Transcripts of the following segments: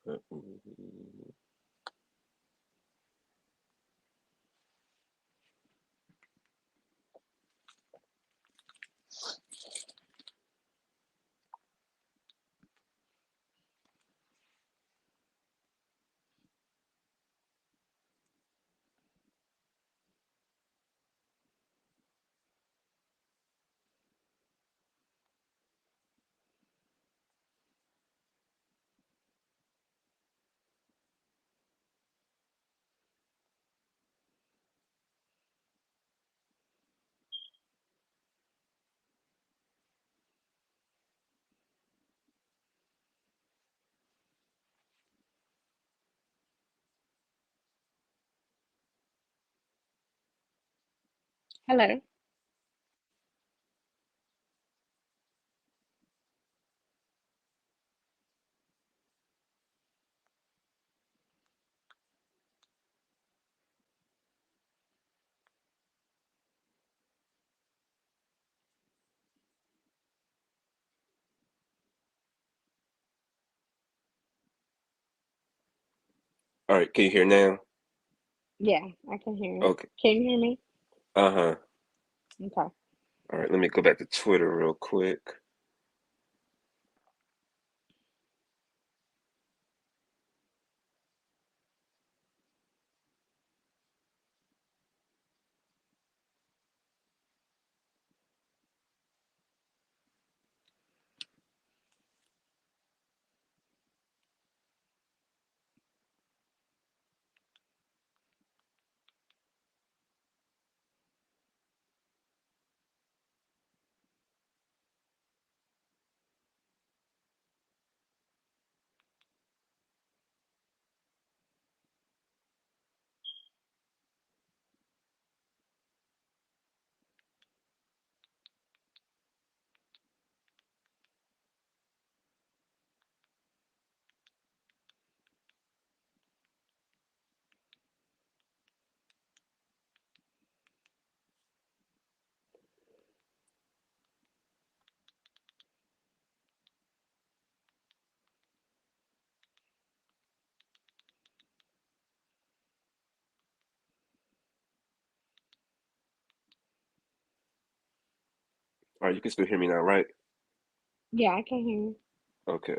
Hello. All right, can you hear now? Yeah, I can hear you. Okay. Can you hear me? Uh-huh. Okay. All right, let me go back to Twitter real quick. All right, you can still hear me now, right? Yeah, I can hear you. Okay.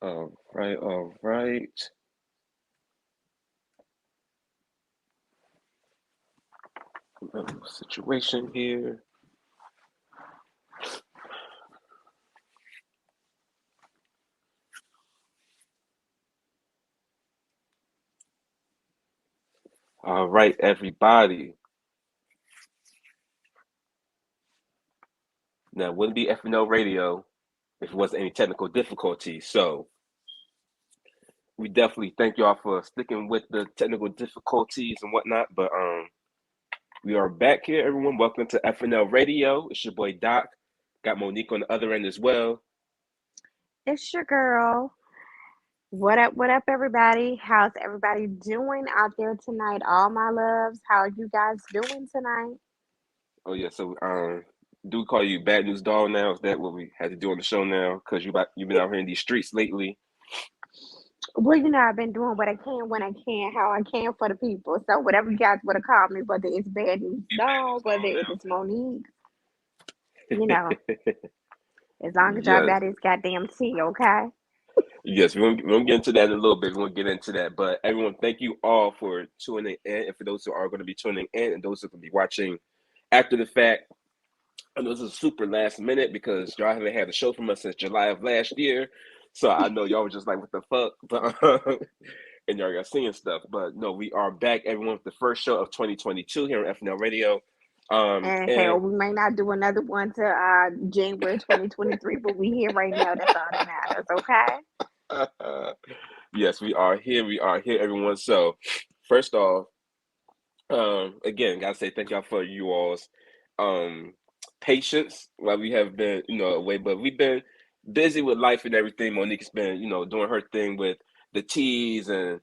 All right, all right. Situation here. All right, everybody. Now, it wouldn't be FNL Radio if it wasn't any technical difficulties. So we definitely thank y'all for sticking with the technical difficulties and whatnot. But we are back here, everyone. Welcome to FNL Radio. It's your boy Doc. Got Monique on the other end as well. It's your girl. What up, everybody? How's everybody doing out there tonight? All my loves, how are you guys doing tonight? Oh yeah, so do we call you Bad News Doll now? Is that what we had to do on the show now? Because you've been out here in these streets lately. Well, I've been doing what I can when I can, how I can for the people. So whatever you guys want to call me, whether it's Bad News You Bad Dog, News whether Doll it's Monique, you know, now. as long as y'all Yes, got this goddamn tea, okay? yes, we're gonna get into that in a little bit. We're gonna get into that, but everyone, thank you all for tuning in, and for those who are going to be tuning in, and those who are going to be watching after the fact. I know this is super last minute because y'all haven't had a show from us since July of last year, so I know y'all were just like, "What the fuck?" But and y'all got seeing stuff. But no, we are back, everyone, with the first show of 2022 here on FNL Radio. And hell, And we may not do another one to January 2023, but we here right now. That's all that matters, okay? yes, we are here. We are here, everyone. So, first off, again, gotta say thank y'all for you all's um patience while we have been, away. But we've been busy with life and everything. Monique's been, doing her thing with the teas and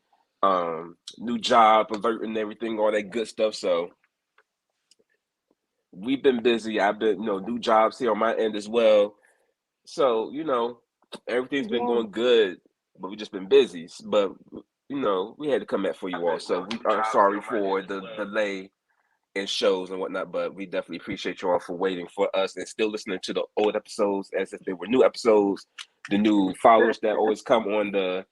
new job, converting everything, all that good stuff. So we've been busy. I've been, new jobs here on my end as well. So, everything's been Yes, going good, but we just been busy. But, we had to come back for you all. So we are sorry for the delay in shows and whatnot, but we definitely appreciate you all for waiting for us and still listening to the old episodes as if they were new episodes. The new followers that always come on the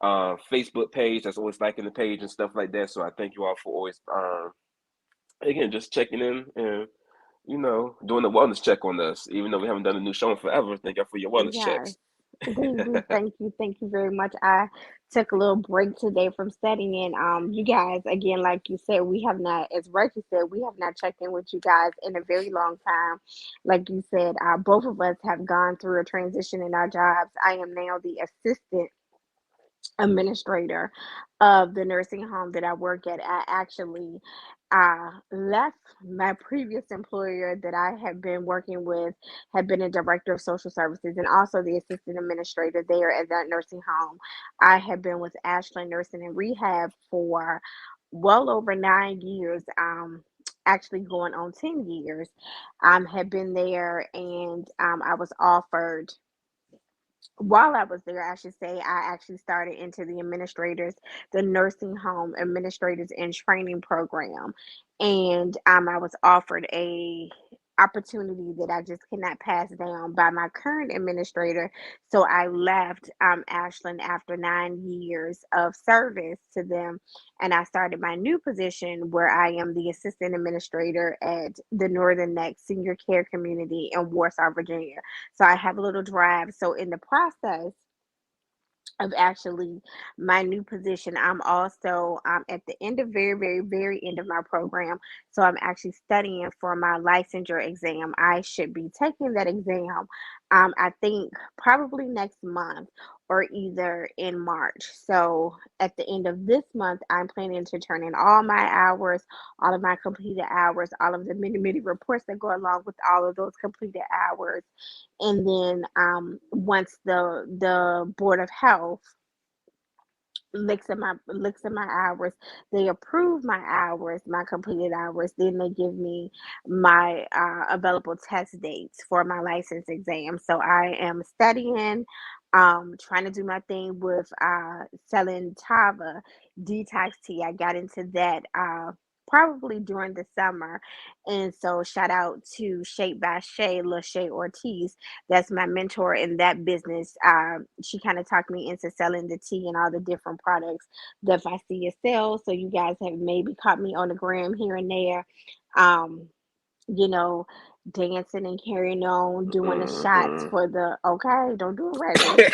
Facebook page, that's always liking the page and stuff like that. So I thank you all for always, again, just checking in and doing the wellness check on us, even though we haven't done a new show in forever. Thank you for your wellness yes. checks. We thank you very much. I took a little break today from studying. You guys, again, like you said, we have not, as Reggie said, we have not checked in with you guys in a very long time. Like you said, both of us have gone through a transition in our jobs. I am now the assistant administrator of the nursing home that I work at. I actually left my previous employer that I had been working with, had been a director of social services and also the assistant administrator there at that nursing home. I had been with Ashland Nursing and Rehab for well over 9 years. Actually going on 10 years. Had been there, and I was offered, while I was there, I should say, I actually started into the nursing home administrators in training program, and I was offered a opportunity that I just cannot pass down by my current administrator. So I left Ashland after 9 years of service to them, and I started my new position where I am the assistant administrator at the Northern Neck Senior Care Community in Warsaw, Virginia. So I have a little drive. So in the process of actually my new position, I'm also at the end of very end of my program. So I'm actually studying for my licensure exam. I should be taking that exam, I think probably next month or either in March. So at the end of this month, I'm planning to turn in all my hours, all of my completed hours, all of the many reports that go along with all of those completed hours. And then once the Board of Health looks at my hours, they approve my hours, my completed hours, then they give me my available test dates for my license exam. So I am studying, trying to do my thing with selling Tava detox tea. I got into that probably during the summer, and so shout out to Shape by Shay, Lachey Ortiz. That's my mentor in that business. She kind of talked me into selling the tea and all the different products that I see it sell. So you guys have maybe caught me on the gram here and there. Um, you know, dancing and carrying on, doing the shots Mm-hmm. for the, okay, don't do it, Reggie.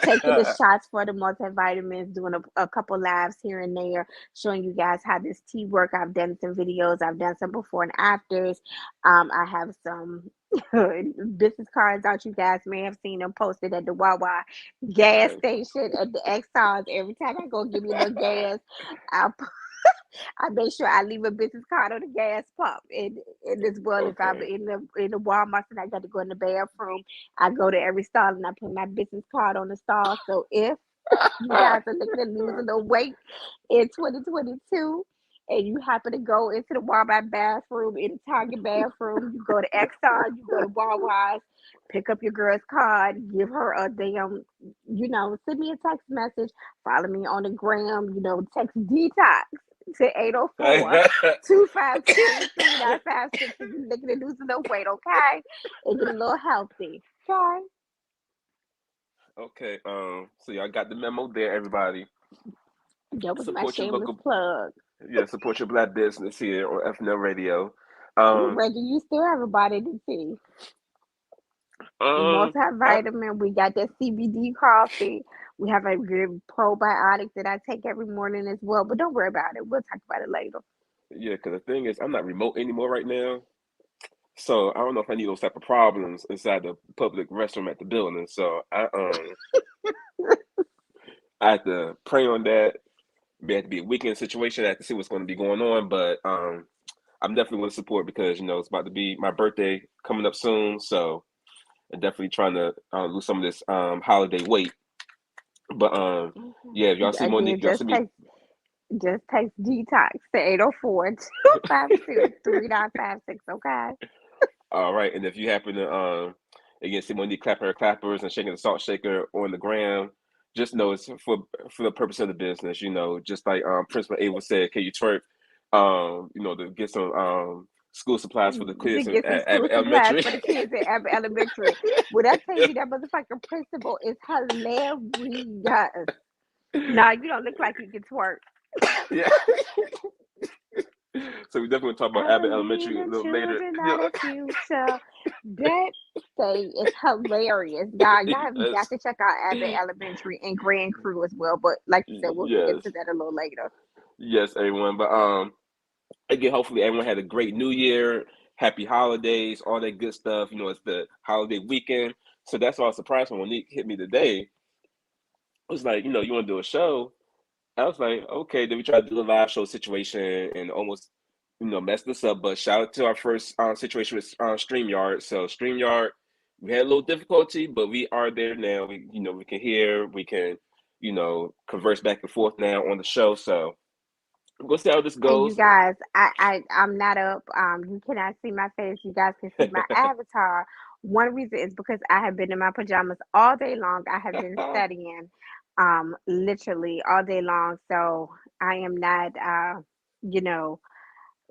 Taking the shots for the multivitamins, doing a couple lives here and there, showing you guys how this tea work. I've done some videos, I've done some before and afters. I have some business cards out. You guys may have seen them posted at the Wawa gas station at the Exxons. Every time I go give me a little gas, I I make sure I leave a business card on the gas pump. And as well, if I'm Okay. in the Walmart and I got to go in the bathroom, I go to every stall and I put my business card on the stall. So if you guys are looking at losing the weight in 2022, and you happen to go into the Walmart bathroom, in the Target bathroom, you go to Exxon, you go to Wawa's, pick up your girl's card, give her a damn, send me a text message, follow me on the gram, text detox to 804 252 3956 if you're looking at losing the weight, okay? And get a little healthy. Okay. Okay. So y'all got the memo there, everybody. That was my Support your shameless local, plug. yeah. Support your black business here on FNL Radio. Ooh, Um, Reggie, you still have a body to see. um, I, Multivitamin. We got that CBD coffee. We have a good probiotic that I take every morning as well. But don't worry about it. We'll talk about it later. yeah. Because the thing is, I'm not remote anymore right now. So I don't know if I need those type of problems inside the public restroom at the building. So I have to pray on that. It had to be a weekend situation. I have to see what's going to be going on, but I'm definitely going to support because it's about to be my birthday coming up soon. So and definitely trying to lose some of this holiday weight. But yeah, if y'all see Again, Monique, y'all see me. just text detox to 804-252-3956. Okay. All right, and if you happen to again see Monique clapping her clappers and shaking the salt shaker on the gram, just know it's for the purpose of the business. You know, just like Principal Ava said, "Can you twerk?" You know, to get some school supplies for the To kids get some at school Abbott supplies Elementary. for the kids at Abbott Elementary. When I tell you that motherfucking principal is hilarious. Nah, you don't look like you can twerk. Yeah. So we definitely talk about I Abbott believe Elementary a the little later. children are the future. That thing is hilarious. Y'all have got Yes. to check out Abbott Elementary and Grand Crew as well. But like you said, we'll get into Yes. that a little later. Yes, everyone. But again, hopefully everyone had a great New Year, happy holidays, all that good stuff. You know, it's the holiday weekend, so that's why I was surprised when Monique hit me today. It was like, you know, you want to do a show? I was like, okay. Then we tried to do a live show situation and almost, you know, messed this up. But shout out to our first situation with StreamYard. So StreamYard, we had a little difficulty, but we are there now. We, you know, we can hear, we can, you know, converse back and forth now on the show. So we'll see how this And you goes. guys, I'm not up. You cannot see my face. You guys can see my avatar. One reason is because I have been in my pajamas all day long. I have been studying, literally all day long. So I am not, you know,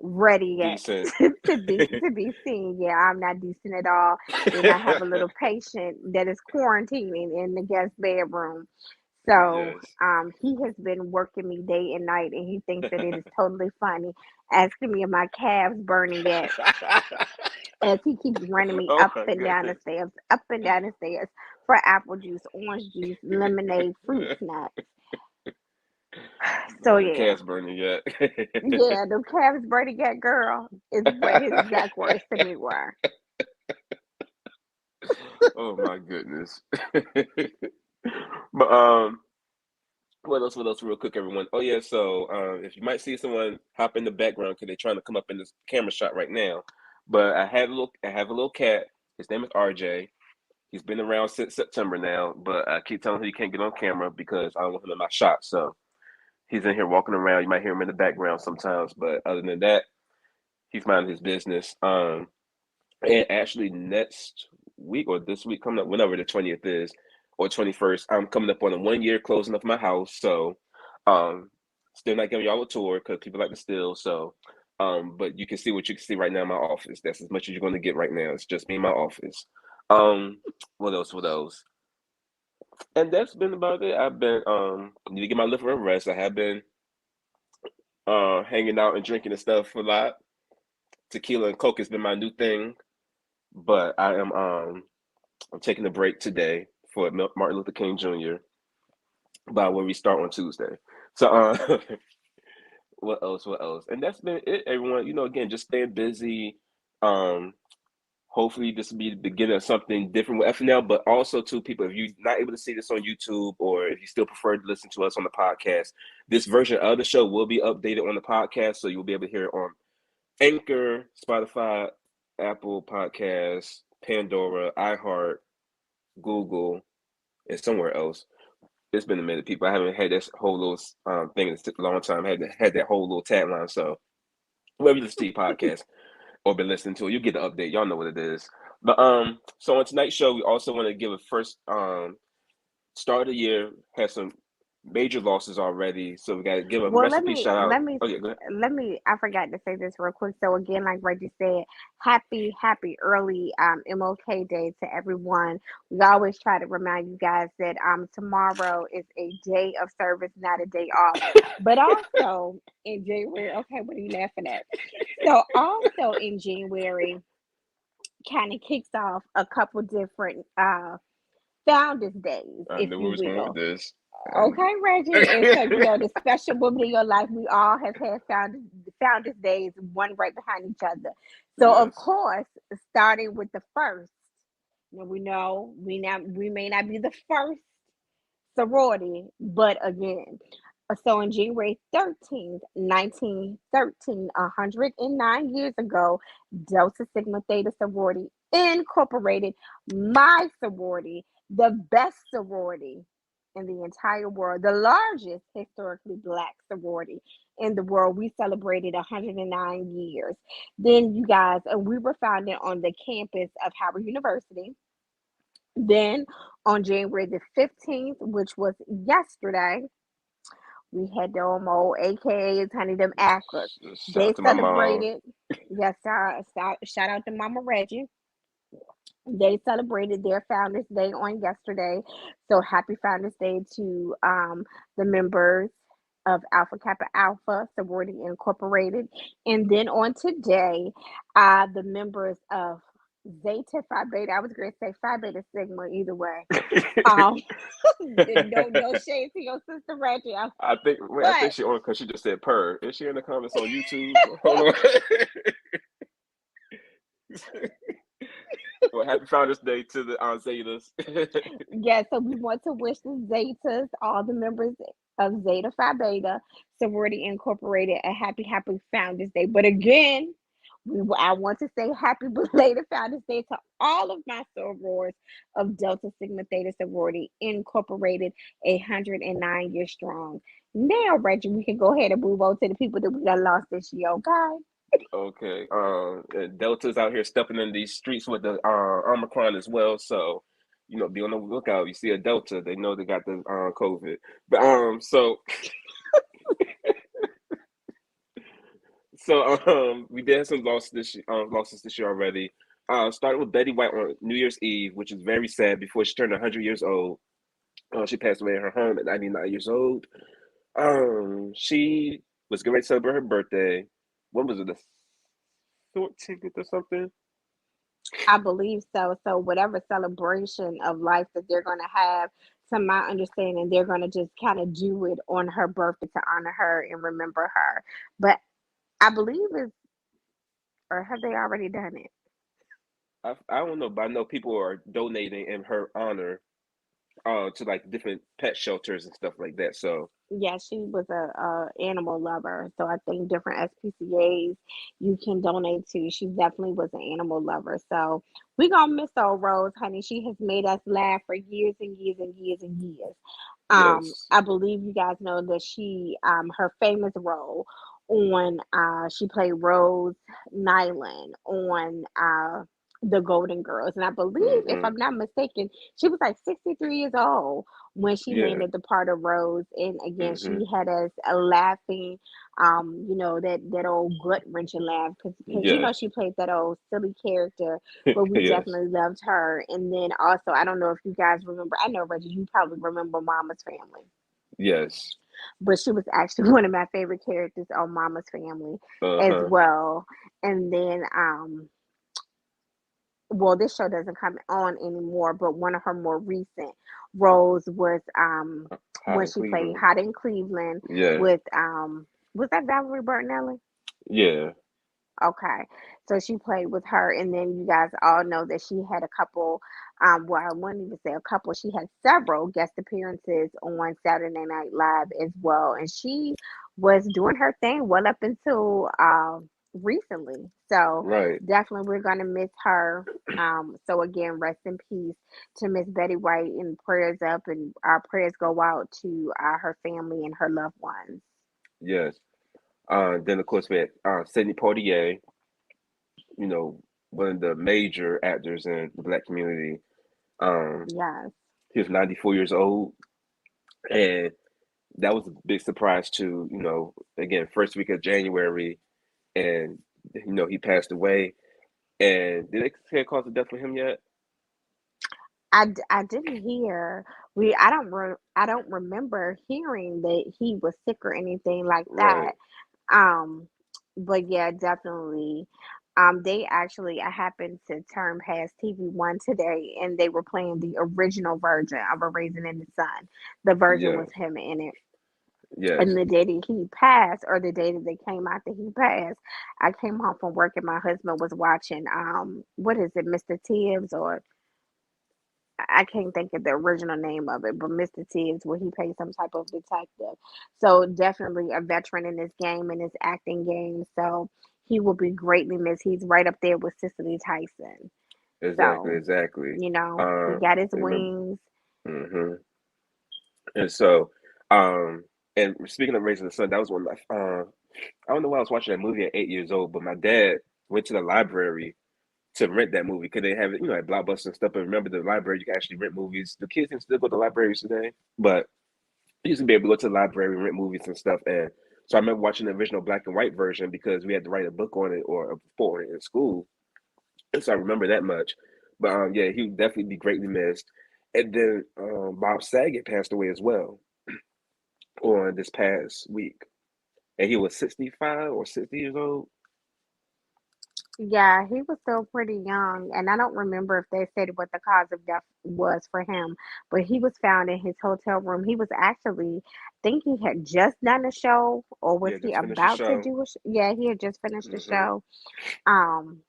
ready yet Decent. to be seen. Yeah, I'm not decent at all. And I have a little patient that is quarantining in the guest bedroom. So Yes. he has been working me day and night, and he thinks that it is totally funny, asking me if my calves burning yet, as he keeps running me Oh up my and down the goodness. stairs, up and down the stairs for apple juice, orange juice, lemonade, fruit snacks. So The yeah, cat's burning yet. yeah, the calves burning yet, girl, is what his exact words to me were. Oh my goodness. But what else real quick, everyone? Oh yeah, so if you might see someone hop in the background because they're trying to come up in this camera shot right now. But I have a little cat. His name is RJ. He's been around since September now, but I keep telling him he can't get on camera because I don't want him in my shot. So he's in here walking around. You might hear him in the background sometimes, but other than that, he's minding his business. And actually, next week or this week coming up, whenever the 20th is or 21st, I'm coming up on a 1 year closing of my house. So, um, still not giving y'all a tour because people like to steal. So, but you can see what you can see right now in my office. That's as much as you're going to get right now. It's just me in my office. Um, what else? What else? And that's been about it. I've been need to get my liver and rest. I have been hanging out and drinking and stuff a lot. Tequila and Coke has been my new thing, but I'm taking a break today for Martin Luther King Jr. But we'll restart on Tuesday. So what else? What else? And that's been it, everyone. You know, again, just staying busy. Um, Hopefully this will be the beginning of something different with FNL, but also to people, if you're not able to see this on YouTube or if you still prefer to listen to us on the podcast, this version of the show will be updated on the podcast. So you'll be able to hear it on Anchor, Spotify, Apple Podcasts, Pandora, iHeart, Google, and somewhere else. It's been a minute, people. I haven't had this whole little thing in a long time. I had that whole little tagline. So wherever you listen to your podcast or been listening to it, you get the update. Y'all know what it is. But so on tonight's show, we also want to give a first start of the year. Had some major losses already, so we got to give a Well, rest let in peace me shout out. let me Oh yeah, go ahead. I forgot to say this real quick. So again, like Reggie said, happy early MLK Day to everyone. We always try to remind you guys that tomorrow is a day of service, not a day off. But also in January, okay, what are you laughing at? So also in January kind of kicks off a couple different founders days, I if knew we you was going with will. this. Okay, Reggie. And so, the special woman in your life, we all have had founders days, one right behind each other. So, of Yes. course, starting with the first, now we know we may not be the first sorority, but again, so on January 13th, 1913, 109 years ago, Delta Sigma Theta sorority Incorporated, my sorority, the best sorority in the entire world, the largest historically black sorority in the world. We celebrated 109 years. Then, you guys, and we were founded on the campus of Howard University. Then, on January the 15th, which was yesterday, we had them old AKAs, honey, them actors. Shout They out to my mom. celebrated, yes, shout out to Mama Reggie. They celebrated their Founders Day on yesterday. So happy Founders Day to the members of Alpha Kappa Alpha Sorority Incorporated. And then on today, the members of Zeta Phi Beta, I was going to say Phi Beta Sigma either way. Um, no shade to your sister Reggie, I think wait, I but think she on because she just said purr. Is she in the comments on YouTube? Hold on. Well, happy Founders Day to the Zetas. yeah, so we want to wish the Zetas, all the members of Zeta Phi Beta Sorority Incorporated, a happy Founders Day. But again, I want to say happy belated Founders Day to all of my sorors of Delta Sigma Theta Sorority Incorporated, 109 years strong. Now, Reggie, we can go ahead and move on to the people that we got lost this year, okay? Okay. Delta's out here stepping in these streets with the Omicron as well. So, be on the lookout. You see a Delta, they know they got the COVID. But we did have some losses this year already. Started with Betty White on New Year's Eve, which is very sad. Before she turned 100 years old, she passed away in her home at 99 years old. She was getting ready to celebrate her birthday. When was it? The 14th or something? I believe so. So whatever celebration of life that they're going to have, to my understanding, they're going to just kind of do it on her birthday to honor her and remember her. But I believe it's, or have they already done it? I don't know, but I know people are donating in her honor to like different pet shelters and stuff like that. So Yeah, she was a animal lover. So I think different SPCAs you can donate to. She definitely was an animal lover. So we gonna miss old Rose, honey. She has made us laugh for years and years and years and years. yes, I believe you guys know that her famous role on she played Rose Nyland on the Golden Girls. And I believe, if hmm I'm not mistaken, she was like 63 years old when she yeah, landed the part of Rose. And again, hmm she had us laughing, that old gut wrenching laugh because yes, she played that old silly character, but we yes, definitely loved her. And then also, I don't know if you guys remember, I know Reggie, you probably remember Mama's Family, yes, but she was actually one of my favorite characters on Mama's Family as uh-huh. well. And then well, this show doesn't come on anymore, but one of her more recent roles was Hot when in she played Cleveland. Hot in Cleveland Yeah, with was that Valerie Bertinelli? yeah, Okay. So she played with her, and then you guys all know that she had a couple, well, I wouldn't even say a couple, she had several guest appearances on Saturday Night Live as well. And she was doing her thing well up until recently. So right. definitely we're gonna miss her. So again, rest in peace to Miss Betty White, and prayers up, and our prayers go out to her family and her loved ones. Yes. Then of course we had Sidney Poitier, you know, one of the major actors in the black community. Um, Yes. he was 94 years old, and that was a big surprise too. Again, first week of January, and he passed away. And did they say a cause of death for him yet? I didn't hear I don't remember hearing that he was sick or anything like that. Right. Um, but yeah, definitely. They actually I happened to turn past TV1 today, and they were playing the original version of A Raisin in the Sun. The version Yeah. with him in it. And Yes. the day that he passed, or the day that they came out that he passed, I came home from work and my husband was watching what is it, Mr. Tibbs, or I can't think of the original name of it, but Mr. Tibbs, where he plays some type of detective. So definitely a veteran in this game, in this acting game. So he will be greatly missed. He's right up there with Cicely Tyson. Exactly, So, exactly. he got his Remember. wings. Hmm. And so, um, and speaking of Raising the Sun, that was one of my, I don't know why I was watching that movie at 8 years old, but my dad went to the library to rent that movie because they have it, at Blockbuster and stuff. But remember, the library, you can actually rent movies. The kids can still go to libraries today, but you used to be able to go to the library and rent movies and stuff. And so I remember watching the original black and white version because we had to write a book on it or a report on it in school. And so I remember that much. But yeah, he would definitely be greatly missed. And then Bob Saget passed away as well on this past week. And he was 65 or 60 years old. Yeah, he was still pretty young, and I don't remember if they said what the cause of death was for him, but he was found in his hotel room. He was actually, I think he had just done a show, or was Yeah, he just finished the about to show. do a show? Yeah, he had just finished the Hmm. show. Um,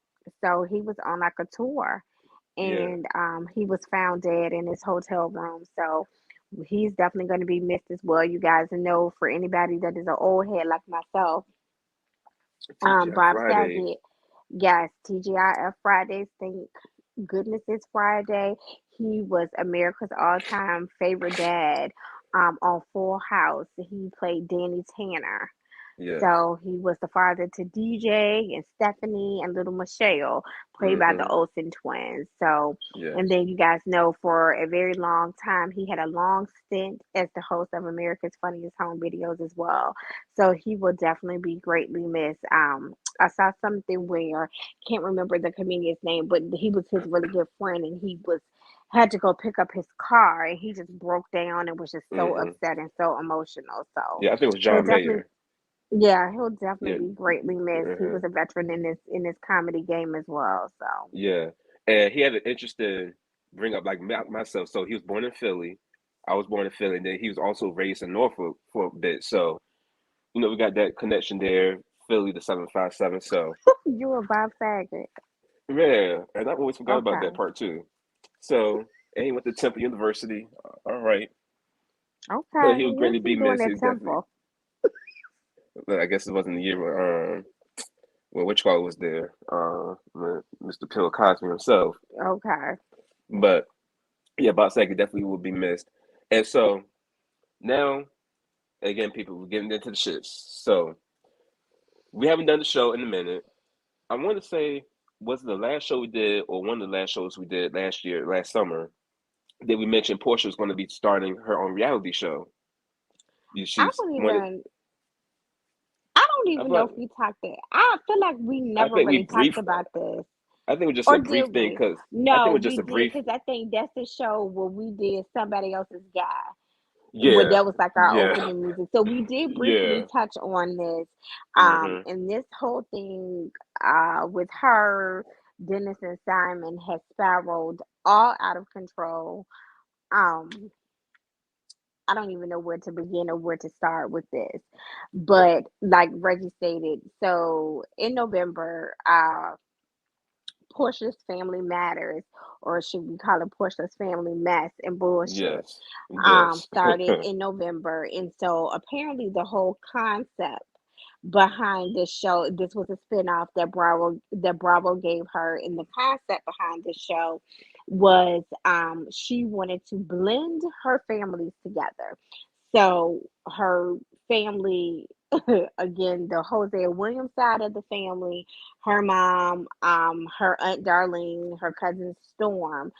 so he was on like a tour, Yeah, and he was found dead in his hotel room. So he's definitely going to be missed as well. You guys know, for anybody that is an old head like myself, TGI Bob Friday. Saget. Yes, TGIF Fridays. Thank goodness it's Friday. He was America's all-time favorite dad. On Full House, he played Danny Tanner. Yes. So he was the father to DJ and Stephanie and little Michelle, played by the Hmm. Olsen twins. So, and Yes. then you guys know for a very long time, he had a long stint as the host of America's Funniest Home Videos as well. So he will definitely be greatly missed. I saw something where, can't remember the comedian's name, but he was his really good friend, and he was had to go pick up his car, and he just broke down and was just so Hmm. upset and so emotional. So Yeah, I think it was he'll John definitely, Mayer. yeah, he'll definitely Yeah. be greatly missed. He Uh-huh. was a veteran in this comedy game as well. So Yeah. And he had an interesting bring up like myself. So he was born in Philly. I was born in Philly, and then he was also raised in Norfolk for a bit. So, we got that connection there, Philly to 757. So, you were Bob Saget. yeah. And I always forgot about that Okay. part too. So, and he went to Temple University. All right. But Okay. he would What's greatly he be doing missed. at He's definitely, Temple? I guess it wasn't the year where, which call was there? When Mr. Bill Cosby himself. Okay. But yeah, Bob Saget definitely will be missed. And so now, again, people, we're getting into the shits. So we haven't done the show in a minute. I want to say, was it the last show we did, or one of the last shows we did last year, last summer, that we mentioned Porsche was going to be starting her own reality show. I She's don't wanted. even I don't I even feel know like if we talked it. I feel like we I never think we really talked brief. about this. I think it was just Or a did brief thing we? because I think it No, was just we a did, brief. because I think that's the show where we did Somebody Else's Guy. What Yeah, that was like our yeah, opening music. So we did briefly yeah. touch on this. Hmm. And this whole thing with her, Dennis and Simon has spiraled all out of control. Um, I don't even know where to begin or where to start with this. But like Reggie stated, so in November, Portia's Family Matters, or should we call it Portia's Family Mess and Bullshit, Yes, yes. started in November. And so apparently the whole concept behind this show, this was a spinoff that Bravo gave her, and the concept behind this show was she wanted to blend her families together. So her family, again, the Hosea Williams side of the family, her mom, her aunt Darlene, her cousin Storm,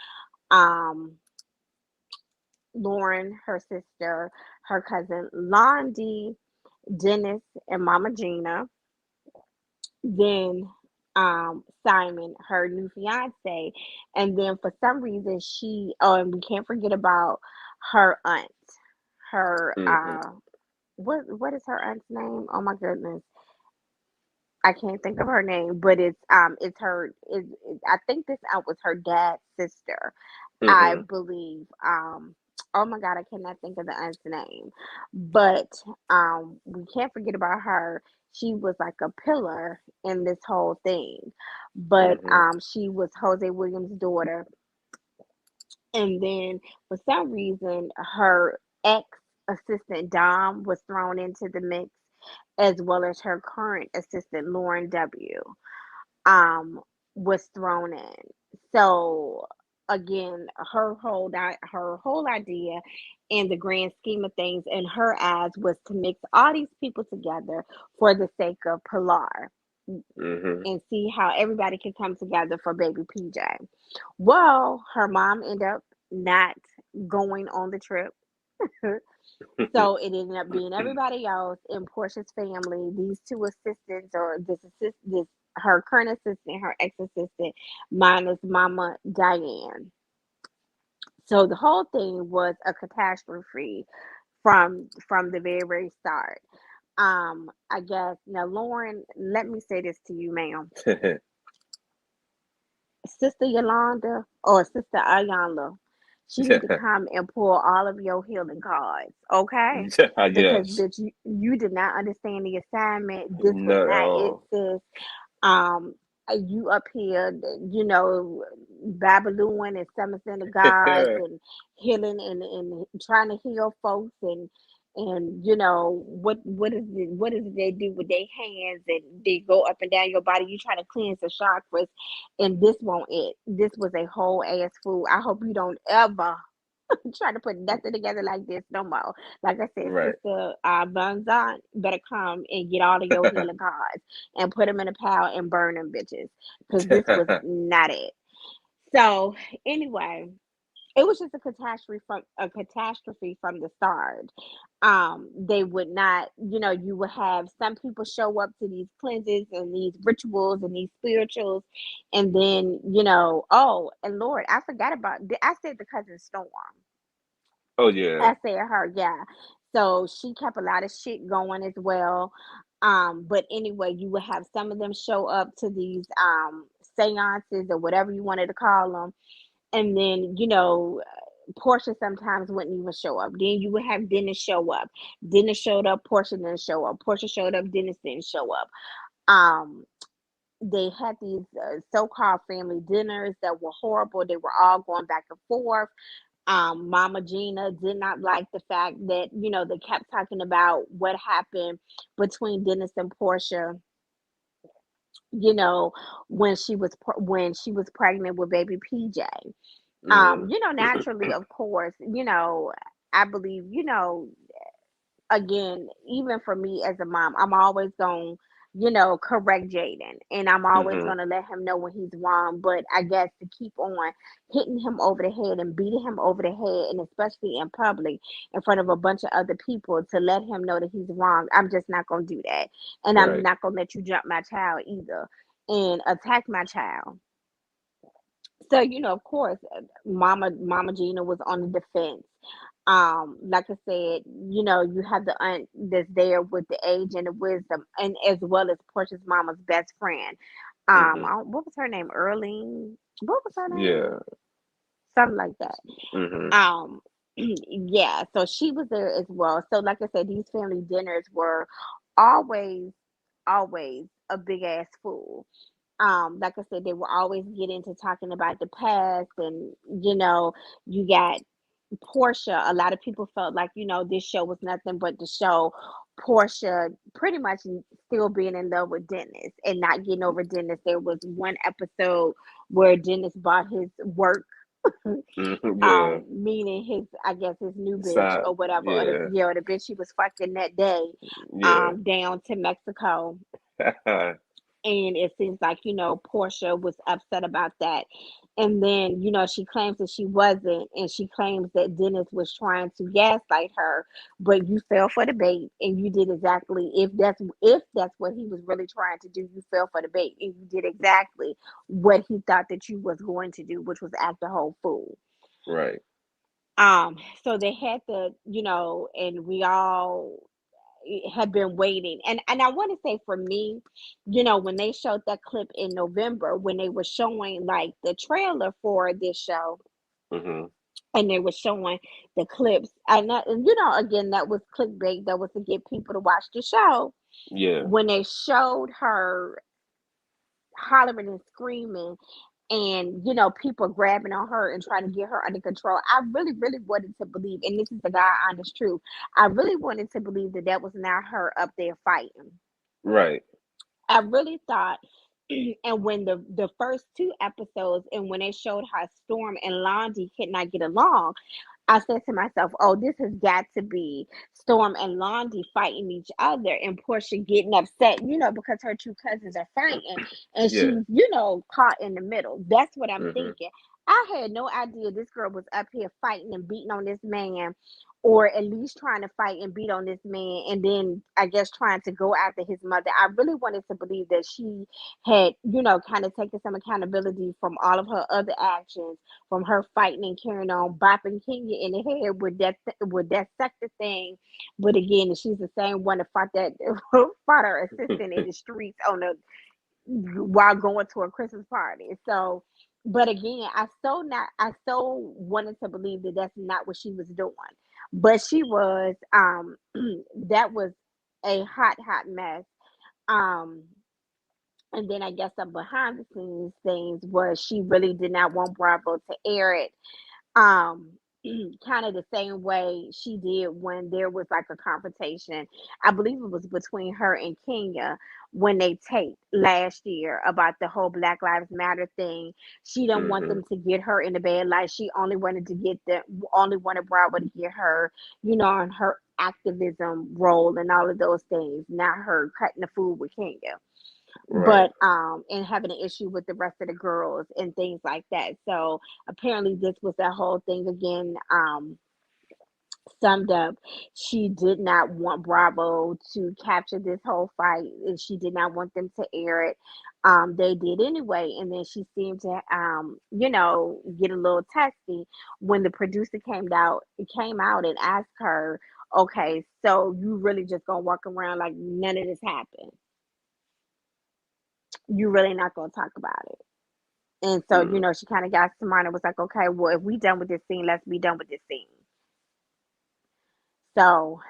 um, Lauren, her sister, her cousin Londi, Dennis, and Mama Gina. Then Simon, her new fiance, and then for some reason and we can't forget about her aunt, her Hmm. what is her aunt's name? Oh my goodness. I can't think of her name, but it's her I think this aunt was her dad's sister, I Hmm. believe. Oh my God, I cannot think of the aunt's name. But we can't forget about her. She was like a pillar in this whole thing. But Hmm. she was Jose Williams' daughter. And then for some reason her ex assistant Dom was thrown into the mix, as well as her current assistant Lauren W. Um was thrown in. So again, her whole idea in the grand scheme of things in her eyes was to mix all these people together for the sake of Pilar Mhm. and see how everybody can come together for baby PJ. Well, her mom ended up not going on the trip. So it ended up being everybody else in Portia's family, these two assistants, or this her current assistant, her ex assistant, minus Mama Diane. So the whole thing was a catastrophe from the very start. I guess now, Lauren, let me say this to you, ma'am. Sister Yolanda or Sister Ayala, she need to come and pull all of your healing cards, okay? Because Yes. bitch, you did not understand the assignment. This was Not at not it, all. sis. Um, you up here, you know, babbling and summoning the gods and healing and trying to heal folks and you know what is it they do with their hands and they go up and down your body. You trying to cleanse the chakras, and this won't it. This was a whole ass fool. I hope you don't ever try to put nothing together like this no more. Like I said, Right. Sister Von Zant better come and get all of your healing cards and put them in a pile and burn them bitches because this was not it. So anyway, it was just a catastrophe from the start. They would not, you know, you would have some people show up to these cleanses and these rituals and these spirituals, and then you know, oh, and Lord, I forgot about. I said the cousin Storm. Oh yeah. I said her, yeah. So she kept a lot of shit going as well. But anyway, you would have some of them show up to these seances or whatever you wanted to call them, and then you know Porsha sometimes wouldn't even show up. Then you would have Dennis show up. Dennis showed up, Porsha didn't show up. Porsha showed up, Dennis didn't show up. Um, they had these so-called family dinners that were horrible. They were all going back and forth. Mama Gina did not like the fact that you know they kept talking about what happened between Dennis and Porsha, you know, when she was pregnant with baby PJ. Mhm. You know, naturally, of course, you know, I believe, you know, again, even for me as a mom, I'm always going to, you know, correct Jaden and I'm always Mhm. going to let him know when he's wrong. But I guess to keep on hitting him over the head and beating him over the head, and especially in public in front of a bunch of other people to let him know that he's wrong, I'm just not going to do that. And I'm Right. not going to let you jump my child either and attack my child. So, you know, of course, Mama Gina was on the defense. Like I said, you know, you have the aunt that's there with the age and the wisdom, and as well as Portia's mama's best friend. Mhm. What was her name? Erling. What was her name? Yeah. Something like that. Mhm. Um, yeah. So she was there as well. So, like I said, these family dinners were always, always a big ass fool. Like I said, they will always get into talking about the past, and you know, you got Porsha. A lot of people felt like you know this show was nothing but to show Porsha pretty much still being in love with Dennis and not getting over Dennis. There was one episode where Dennis bought his work, Mhm. Yeah. meaning his, I guess his new bitch Side. or whatever, or the Yeah. yeah, or the bitch he was fucking that day, Yeah. down to Mexico. And it seems like you know Portia was upset about that, and then you know she claims that she wasn't, and she claims that Dennis was trying to gaslight her, but you fell for the bait and you did exactly, if that's what he was really trying to do, you fell for the bait and you did exactly what he thought that you was going to do, which was act a whole fool. Right. So they had to, you know, and we all had been waiting. And I want to say for me, you know, when they showed that clip in November, when they were showing like the trailer for this show, Mhm. and they were showing the clips, and you know, again, that was clickbait. That was to get people to watch the show. Yeah. When they showed her hollering and screaming and you know people grabbing on her and trying to get her under control, I really wanted to believe, and this is the god honest truth, I really wanted to believe that that was not her up there fighting. Right. I really thought And when the first two episodes, and when they showed how Storm and Londi could not get along, I said to myself, "Oh, this has got to be Storm and Londi fighting each other, and Portia getting upset, because her two cousins are fighting, and Yeah. she's, caught in the middle." That's what I'm Mm-hmm. thinking. I had no idea this girl was up here fighting and beating on this man, or at least trying to fight and beat on this man, and then I guess trying to go after his mother. I really wanted to believe that she had, kind of taken some accountability from all of her other actions, from her fighting and carrying on, bopping Kenya in the head with that sector thing. But again, she's the same one that fought that fought her assistant in the streets on the while going to a Christmas party. So, but again, I so wanted to believe that that's not what she was doing, but she was. That was a hot mess. Um, and then I guess some behind the scenes things was she really did not want Bravo to air it, um kind of the same way she did when there was like a confrontation. I believe it was between her and Kenya when they taped last year about the whole Black Lives Matter thing. She didn't want Mm-hmm. them to get her in the bad light. She only wanted to get the only wanted Bravo to get her, on her activism role and all of those things, not her cutting the food with Kenya, Right. but and having an issue with the rest of the girls and things like that. So apparently this was that whole thing again, summed up. She did not want Bravo to capture this whole fight, and she did not want them to air it. They did anyway, and then she seemed to get a little testy when the producer came out and asked her, "Okay, so you really just gonna walk around like none of this happened? You really not gonna talk about it?" And so, Mm-hmm. she kind of got smart and was like, "Okay, well, if we done with this scene, let's be done with this scene." So,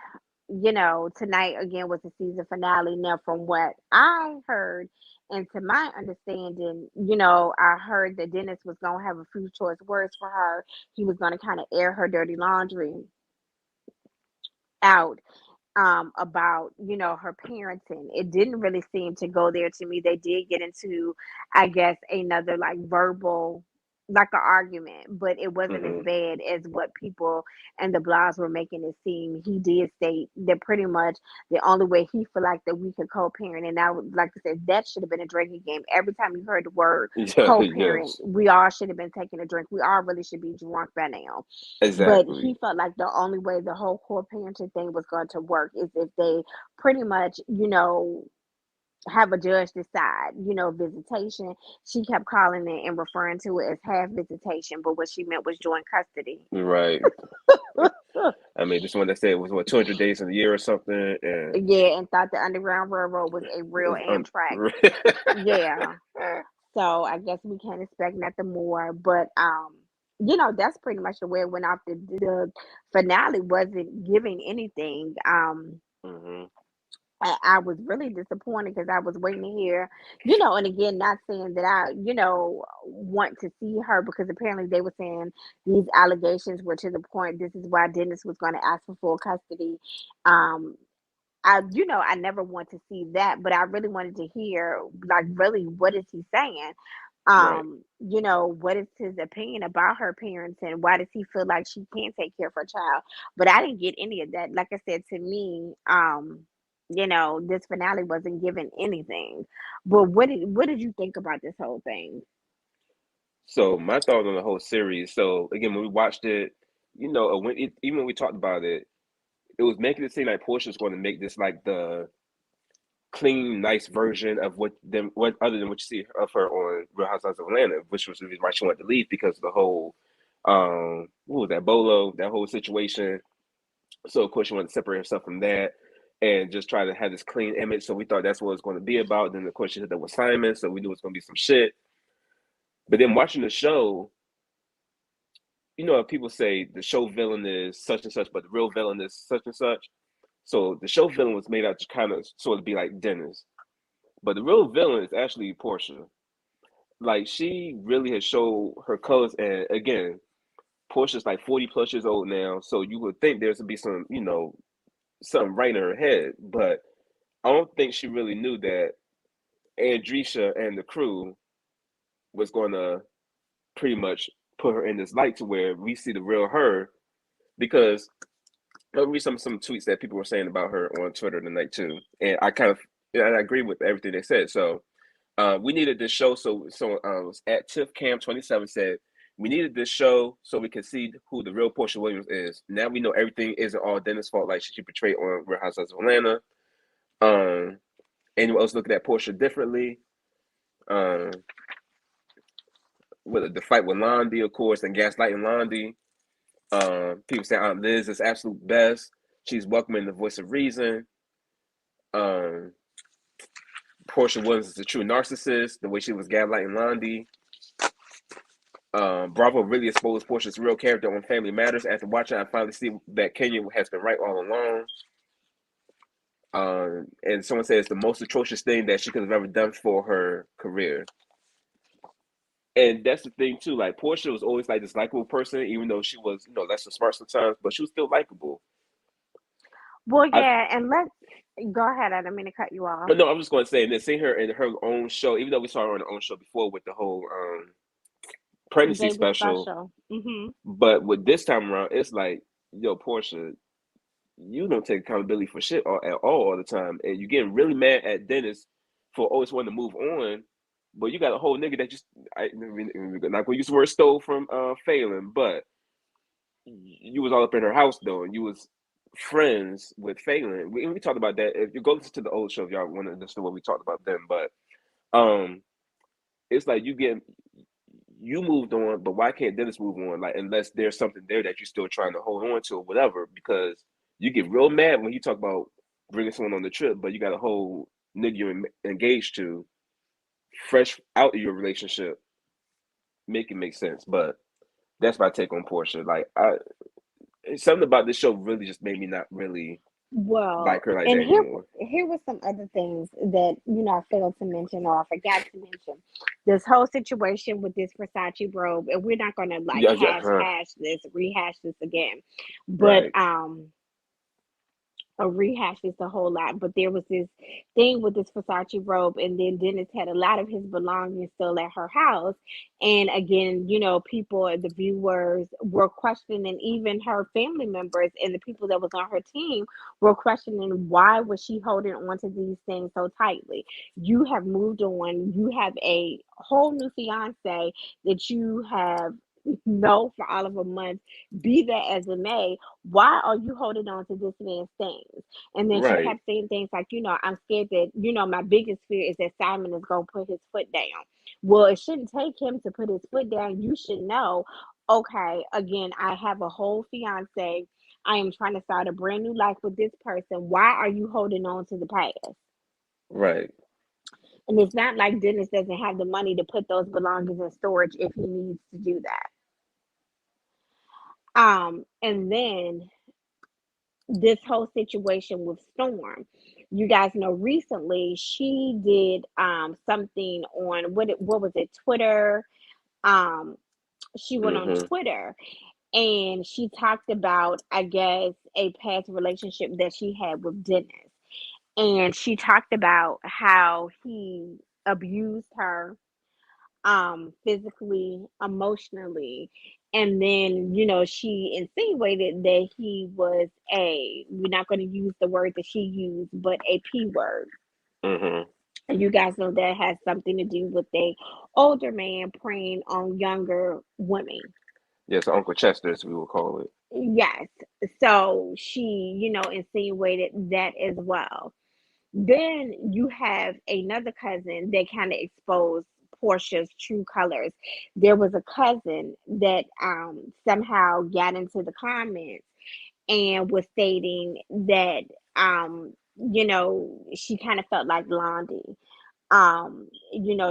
tonight again was the season finale. Now, from what I heard, and to my understanding, I heard that Dennis was gonna have a few choice words for her. He was gonna kind of air her dirty laundry out, about her parenting. It didn't really seem to go there to me. They did get into, I guess, another like verbal, like an argument, but it wasn't as Mm-hmm. bad as what people and the blogs were making it seem. He did state that pretty much the only way he feel like that we could co-parent, and like I said, that should have been a drinking game. Every time you heard the word Yeah. co-parent, Yes. we all should have been taking a drink. We all really should be drunk by now. But he Exactly. felt like the only way the whole core parenting thing was going to work is if they pretty much, have a judge decide, visitation. She kept calling it and referring to it as half visitation, but what she meant was joint custody. Right. I mean, this one that said it was what 200 days in a year or something, and Yeah, and thought the Underground Railroad was a real it's Amtrak. Yeah. So I guess we can't expect nothing more. But that's pretty much the way it went off. The finale wasn't giving anything. hmm I was really disappointed because I was waiting to hear, and again, not saying that I, want to see her, because apparently they were saying these allegations were to the point. This is why Dennis was going to ask for full custody. Um, I never want to see that, but I really wanted to hear, like, really, what is he saying? Right. What is his opinion about her parents, and why does he feel like she can't take care of her child? But I didn't get any of that. Like I said, to me, this finale wasn't given anything. But what did you think about this whole thing? So my thought on the whole series. So again, when we watched it, even when we talked about it, it was making it seem like Portia's going to make this like the clean, nice version of what other than what you see of her on Real Housewives of Atlanta, which was the reason why she wanted to leave because of the whole what was that Bolo, that whole situation. So of course she wanted to separate herself from that and just try to have this clean image. So we thought that's what it was going to be about. Then of course she hit that with Simon, so we knew it was going to be some shit. But then watching the show, people say the show villain is such and such, but the real villain is such and such. So the show villain was made out to kind of sort of be like Dennis. But the real villain is actually Portia. Like she really has showed her colors. And again, Portia's like 40 plus years old now. So you would think there's to be some, something right in her head. But I don't think she really knew that Andresha and the crew was going to pretty much put her in this light to where we see the real her. Because I'll read some tweets that people were saying about her on Twitter tonight too, and I kind of and I agree with everything they said. So we needed this show. At Tiff Cam 27 said we needed this show so we can see who the real Porsha Williams is. Now we know everything isn't all Dennis' fault like she portrayed on Real Housewives of Atlanta. Anyone else looking at Porsha differently? With the fight with Londi, of course, and gaslighting Londi. People say Aunt Liz is absolute best. She's welcoming the voice of reason. Porsha Williams is a true narcissist. The way she was gaslighting Londi. Bravo really exposed Porsha's real character on Family Matters. After watching, I finally see that Kenya has been right all along. And someone says the most atrocious thing that she could have ever done for her career. And that's the thing too. Like Porsha was always like this likable person, even though she was, less than smart sometimes, but she was still likable. Well, yeah, and let's go ahead. I didn't mean to cut you off. But no, I'm just going to say, and then seeing her in her own show, even though we saw her on her own show before with the whole pregnancy Baby special. Mm-hmm. But with this time around, it's like, yo, Porsha, you don't take accountability for shit at all the time, and you're getting really mad at Dennis for always wanting to move on. But you got a whole nigga that not gonna use the word stole from Phelan, but you was all up in her house though, and you was friends with Phelan. We talked about that. If you go listen to the old show, if y'all want to listen to what we talked about then, but it's like you moved on, but why can't Dennis move on? Like unless there's something there that you're still trying to hold on to or whatever, because you get real mad when you talk about bringing someone on the trip, but you got a whole nigga you're engaged to, fresh out of your relationship, make it make sense. But that's my take on Porsha. Like something about this show really just made me not really Well, like her like that and anymore. here was some other things that I failed to mention or I forgot to mention. This whole situation with this Versace robe, and we're not gonna like rehash this again. But Right. A rehash this a whole lot, but there was this thing with this Versace robe, and then Dennis had a lot of his belongings still at her house. And again, people, the viewers were questioning, even her family members and the people that was on her team were questioning why was she holding on to these things so tightly. You have moved on. You have a whole new fiance that you have known for all of a month, be that as it may, why are you holding on to this man's things? And then she Right. kept saying things like, I'm scared that, my biggest fear is that Simon is going to put his foot down. Well, it shouldn't take him to put his foot down. You should know, okay, again, I have a whole fiance. I am trying to start a brand new life with this person. Why are you holding on to the past? Right. And it's not like Dennis doesn't have the money to put those belongings in storage if he needs to do that. And then this whole situation with Storm. You guys know recently she did something on what was it, Twitter? Um she went on Mm-hmm. Twitter and she talked about, I guess, a past relationship that she had with Dennis. And she talked about how he abused her physically, emotionally, and then she insinuated that he was we're not going to use the word that she used, but a p word. Mm-hmm. And you guys know that has something to do with a older man preying on younger women. Yeah, so Uncle Chester, as we will call it. Yes. So she insinuated that as well. Then you have another cousin that kind of exposed Portia's true colors. There was a cousin that somehow got into the comments and was stating that she kind of felt like Blondie.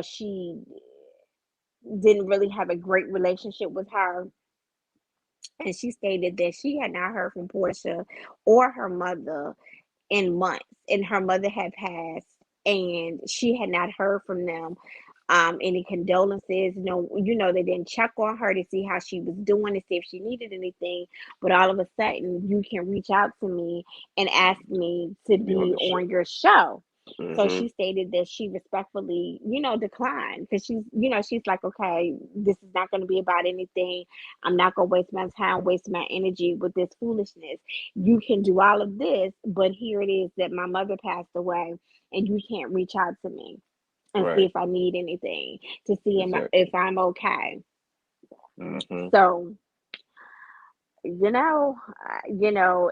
She didn't really have a great relationship with her. And she stated that she had not heard from Portia or her mother in months, and her mother had passed, and she had not heard from them any condolences. They didn't check on her to see how she was doing, to see if she needed anything. But all of a sudden, you can reach out to me and ask me to Be on be the show. on your show. So Mm-hmm. she stated that she respectfully, declined because she's like, okay, this is not going to be about anything. I'm not going to waste my time, waste my energy with this foolishness. You can do all of this, but here it is that my mother passed away and you can't reach out to me and see Right. if I need anything, to see if Exactly. I'm okay. Mm-hmm. So,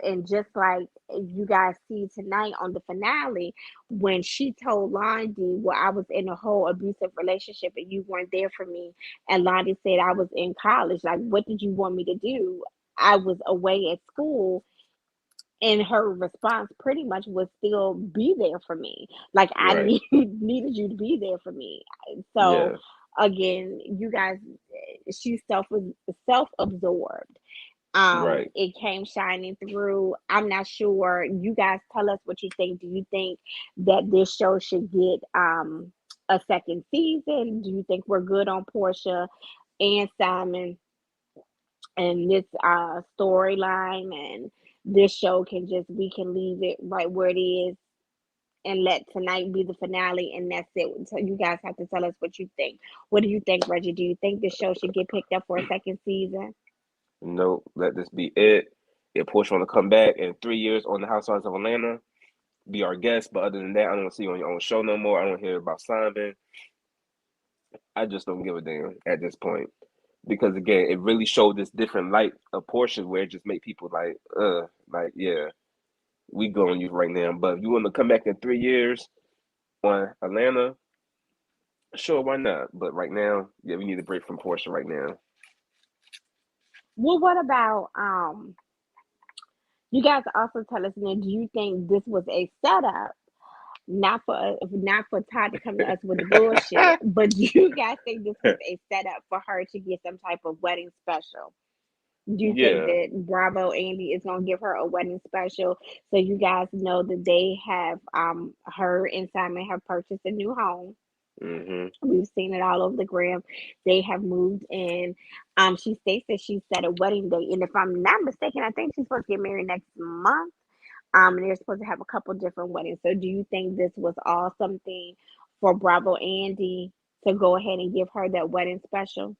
and just like you guys see tonight on the finale, when she told Londi, well, I was in a whole abusive relationship and you weren't there for me. And Londi said, I was in college. Like, what did you want me to do? I was away at school. And her response pretty much was still be there for me. Like, I Right. needed you to be there for me. So Yeah. again, you guys, she's self absorbed. Right. It came shining through. I'm not sure. You guys tell us what you think. Do you think that this show should get a second season? Do you think we're good on Porsha and Simon and this storyline, and this show can just, we can leave it right where it is and let tonight be the finale, and that's it? So you guys have to tell us what you think. What do you think, Reggie? Do you think this show should get picked up for a second season? No, let this be it. If Porsche want to come back in 3 years on the Housewives of Atlanta, be our guest. But other than that, I don't see you on your own show no more. I don't hear about Simon. I just don't give a damn at this point. Because again, it really showed this different light of Porsche where it just make people like, yeah, we go on you right now. But if you want to come back in 3 years on Atlanta, sure, why not? But right now, yeah, we need a break from Porsche right now. Well, what about you guys also tell us now, do you think this was a setup, not for Todd to come to us with the bullshit, but do you guys think this was a setup for her to get some type of wedding special? Do you think Yeah. that Bravo Andy is gonna give her a wedding special, so you guys know that they have her and Simon have purchased a new home? Hmm. We've seen it all over the gram. They have moved in. She states that she set a wedding date, and if I'm not mistaken, I think she's supposed to get married next month. And they're supposed to have a couple different weddings. So, do you think this was all something for Bravo Andy to go ahead and give her that wedding special?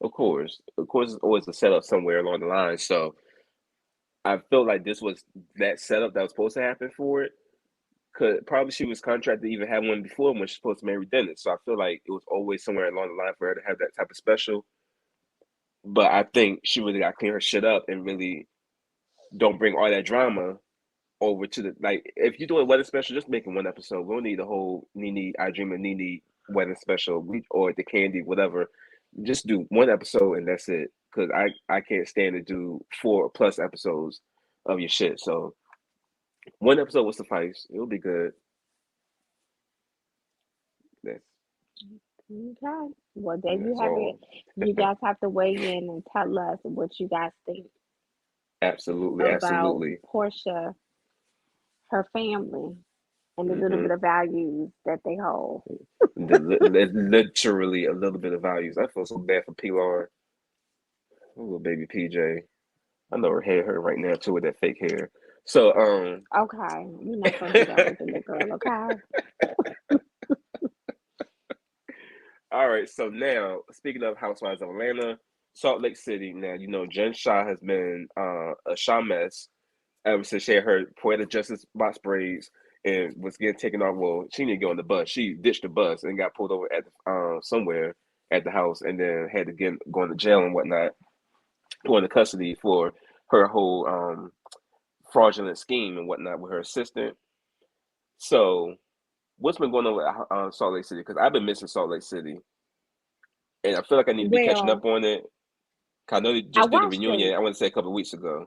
Of course, it's always a setup somewhere along the line. So I feel like this was that setup that was supposed to happen for it. Cause probably she was contracted to even have one before when she's supposed to marry Dennis. So I feel like it was always somewhere along the line for her to have that type of special. But I think she really got to clean her shit up and really don't bring all that drama over to the like. If you're doing a wedding special, just making one episode. We don't need the whole Nene I Dream of Nene wedding special. Or the Candy whatever. Just do one episode and that's it. Cause I can't stand to do 4+ episodes of your shit. So one episode will suffice. It'll be good. That's Okay. Well, there you that's have it. all. You guys have to weigh in and tell us what you guys think Absolutely, about absolutely. Portia, her family, and the little Hmm. bit of values that they hold. Literally a little bit of values. I feel so bad for Pilar, little baby PJ. I know her hair hurt right now too with that fake hair. So Okay, we're not gonna do that with the little girl. Okay. all right. So now speaking of Housewives of Atlanta, Salt Lake City. Now you know Jen Shah has been a Shah mess ever since she had her poetic justice box braids and was getting taken off. Well, she didn't get on the bus. She ditched the bus and got pulled over at somewhere at the house, and then had to get going to jail and whatnot, go into custody for her whole fraudulent scheme and whatnot with her assistant. So, what's been going on with Salt Lake City? Because I've been missing Salt Lake City, and I feel like I need to be catching up Well, on it. 'Cause I know they I just did a watched reunion. it. I want to say a couple of weeks ago.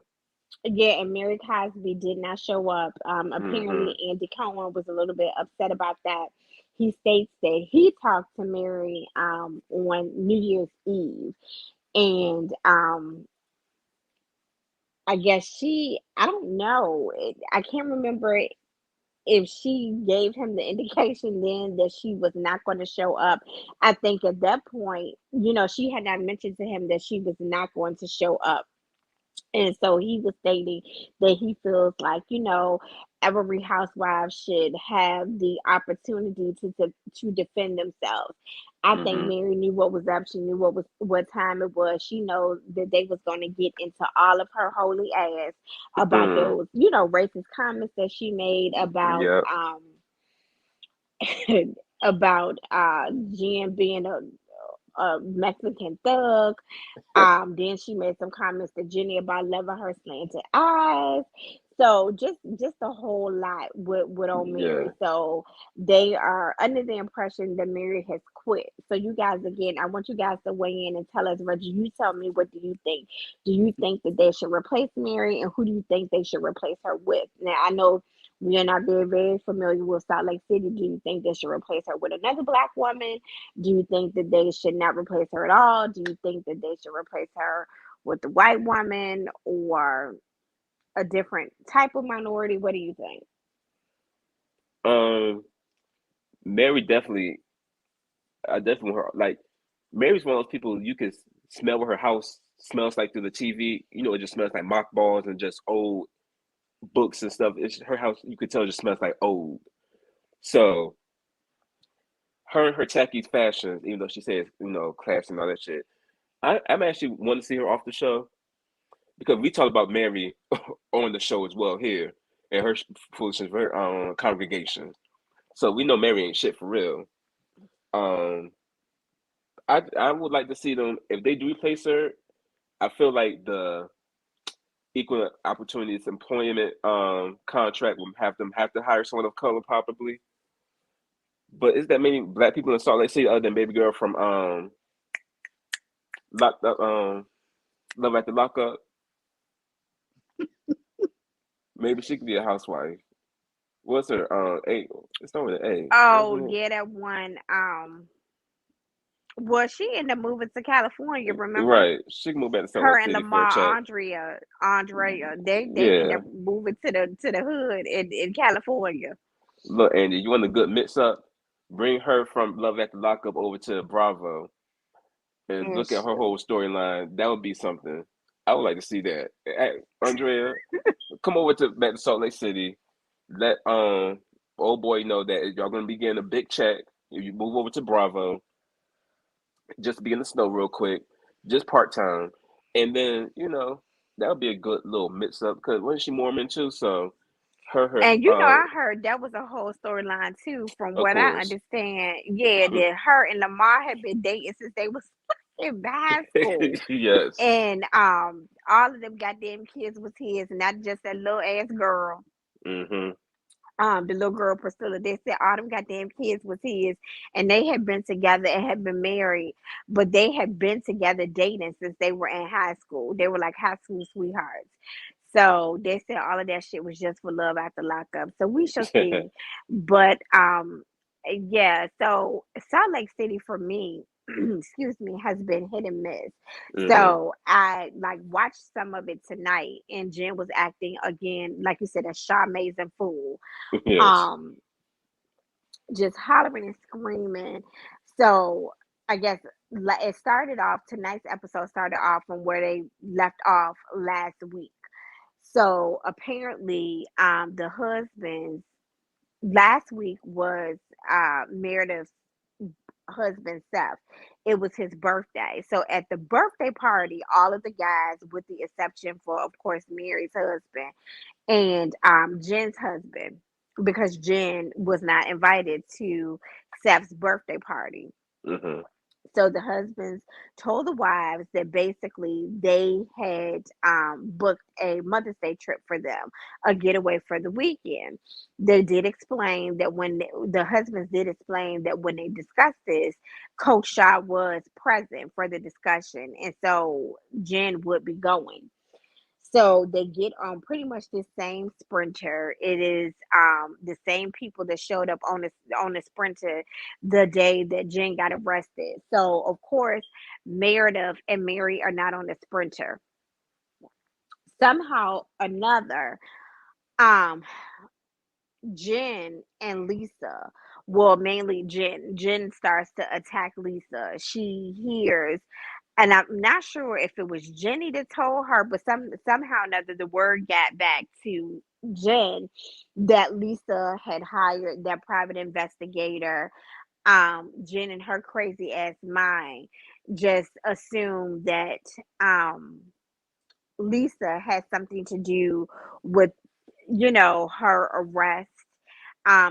Yeah, and Mary Cosby did not show up. Hmm. Apparently, Andy Cohen was a little bit upset about that. He states that he talked to Mary on New Year's Eve, and I guess I don't know, I can't remember if she gave him the indication then that she was not going to show up. I think at that point, she had not mentioned to him that she was not going to show up. And so he was stating that he feels like, every housewife should have the opportunity to defend themselves. I think Mm-hmm. Mary knew what was up. She knew what time it was. She knows that they was going to get into all of her holy ass about Mm. those, racist comments that she made about Yep. about Jen being a Mexican thug. Then she made some comments to Jenny about loving her slanted eyes. So just a whole lot with old Yeah. Mary. So they are under the impression that Mary has quit. So you guys, again, I want you guys to weigh in and tell us, Reggie. You tell me, what do you think? Do you think that they should replace Mary, and who do you think they should replace her with? Now I know we are not very familiar with Salt Lake City. Do you think they should replace her with another black woman? Do you think that they should not replace her at all? Do you think that they should replace her with the white woman or a different type of minority? What do you think? Um, Mary definitely. I definitely want her. Like, Mary's one of those people you can smell what her house smells like through the TV. You know, it just smells like mothballs and just old books and stuff. It's her house. You could tell it just smells like old. So her tacky fashions, even though she says class and all that shit. I'm actually want to see her off the show because we talked about Mary on the show as well here and her foolishness for her congregation. So we know Mary ain't shit for real. Um, I would like to see them if they do replace her. I feel like the equal opportunities employment contract will have to hire someone of color probably. But is that many black people in Salt Lake City other than baby girl from lock, Love at the Lockup? Maybe she could be a housewife. What's her A? It's not with an A. What's her Oh name? yeah, that one. Well, she ended up moving to California. Remember, Right. She can move back to Salt her Lake and City for a Lamar check. Andrea, they ended Yeah. up moving to the hood in California. Look, Andy, you want a good mix up? Bring her from Love at the Lockup over to Bravo and And look at her whole storyline. That would be something. I would like to see that. Hey, Andrea, come over to back to Salt Lake City. Let old boy know that y'all gonna be getting a big check. If you move over to Bravo, just to be in the snow real quick, just part time, and then that would be a good little mix up because wasn't she Mormon too? So her And I heard that was a whole storyline too, from of what I course. understand. Yeah, that her and Lamar had been dating since they was in high school. Yes. And all of them goddamn kids was his, not just that little ass girl. Hmm. The little girl Priscilla, they said all them goddamn kids was his, and they had been together and had been married, but they had been together dating since they were in high school. They were like high school sweethearts. So they said all of that shit was just for love after lockup. So we shall see. But yeah, so Salt Lake City for me, excuse me, has been hit and miss. Hmm. So I like watched some of it tonight, and Jen was acting again, like you said, a Shaw Mason fool. Yes. Um, just hollering and screaming. So I guess it started off, tonight's episode started off from where they left off last week. So apparently, the husband's last week was Meredith's husband Seth. It was his birthday. So at the birthday party, all of the guys, with the exception for, of course, Mary's husband and Jen's husband, because Jen was not invited to Seth's birthday party. Hmm. So the husbands told the wives that basically they had booked a Mother's Day trip for them, a getaway for the weekend. They did explain that the husbands did explain that when they discussed this, Coach Shaw was present for the discussion, and so Jen would be going. So they get on pretty much the same sprinter. It is the same people that showed up on the sprinter the day that Jen got arrested. So of course Meredith and Mary are not on the sprinter. Somehow another, um Jen and Lisa, well, mainly Jen starts to attack Lisa. She hears and I'm not sure if it was Jenny that told her, but somehow or another the word got back to Jen that Lisa had hired that private investigator. Jen and her crazy ass mind just assumed that um Lisa had something to do with, her arrest.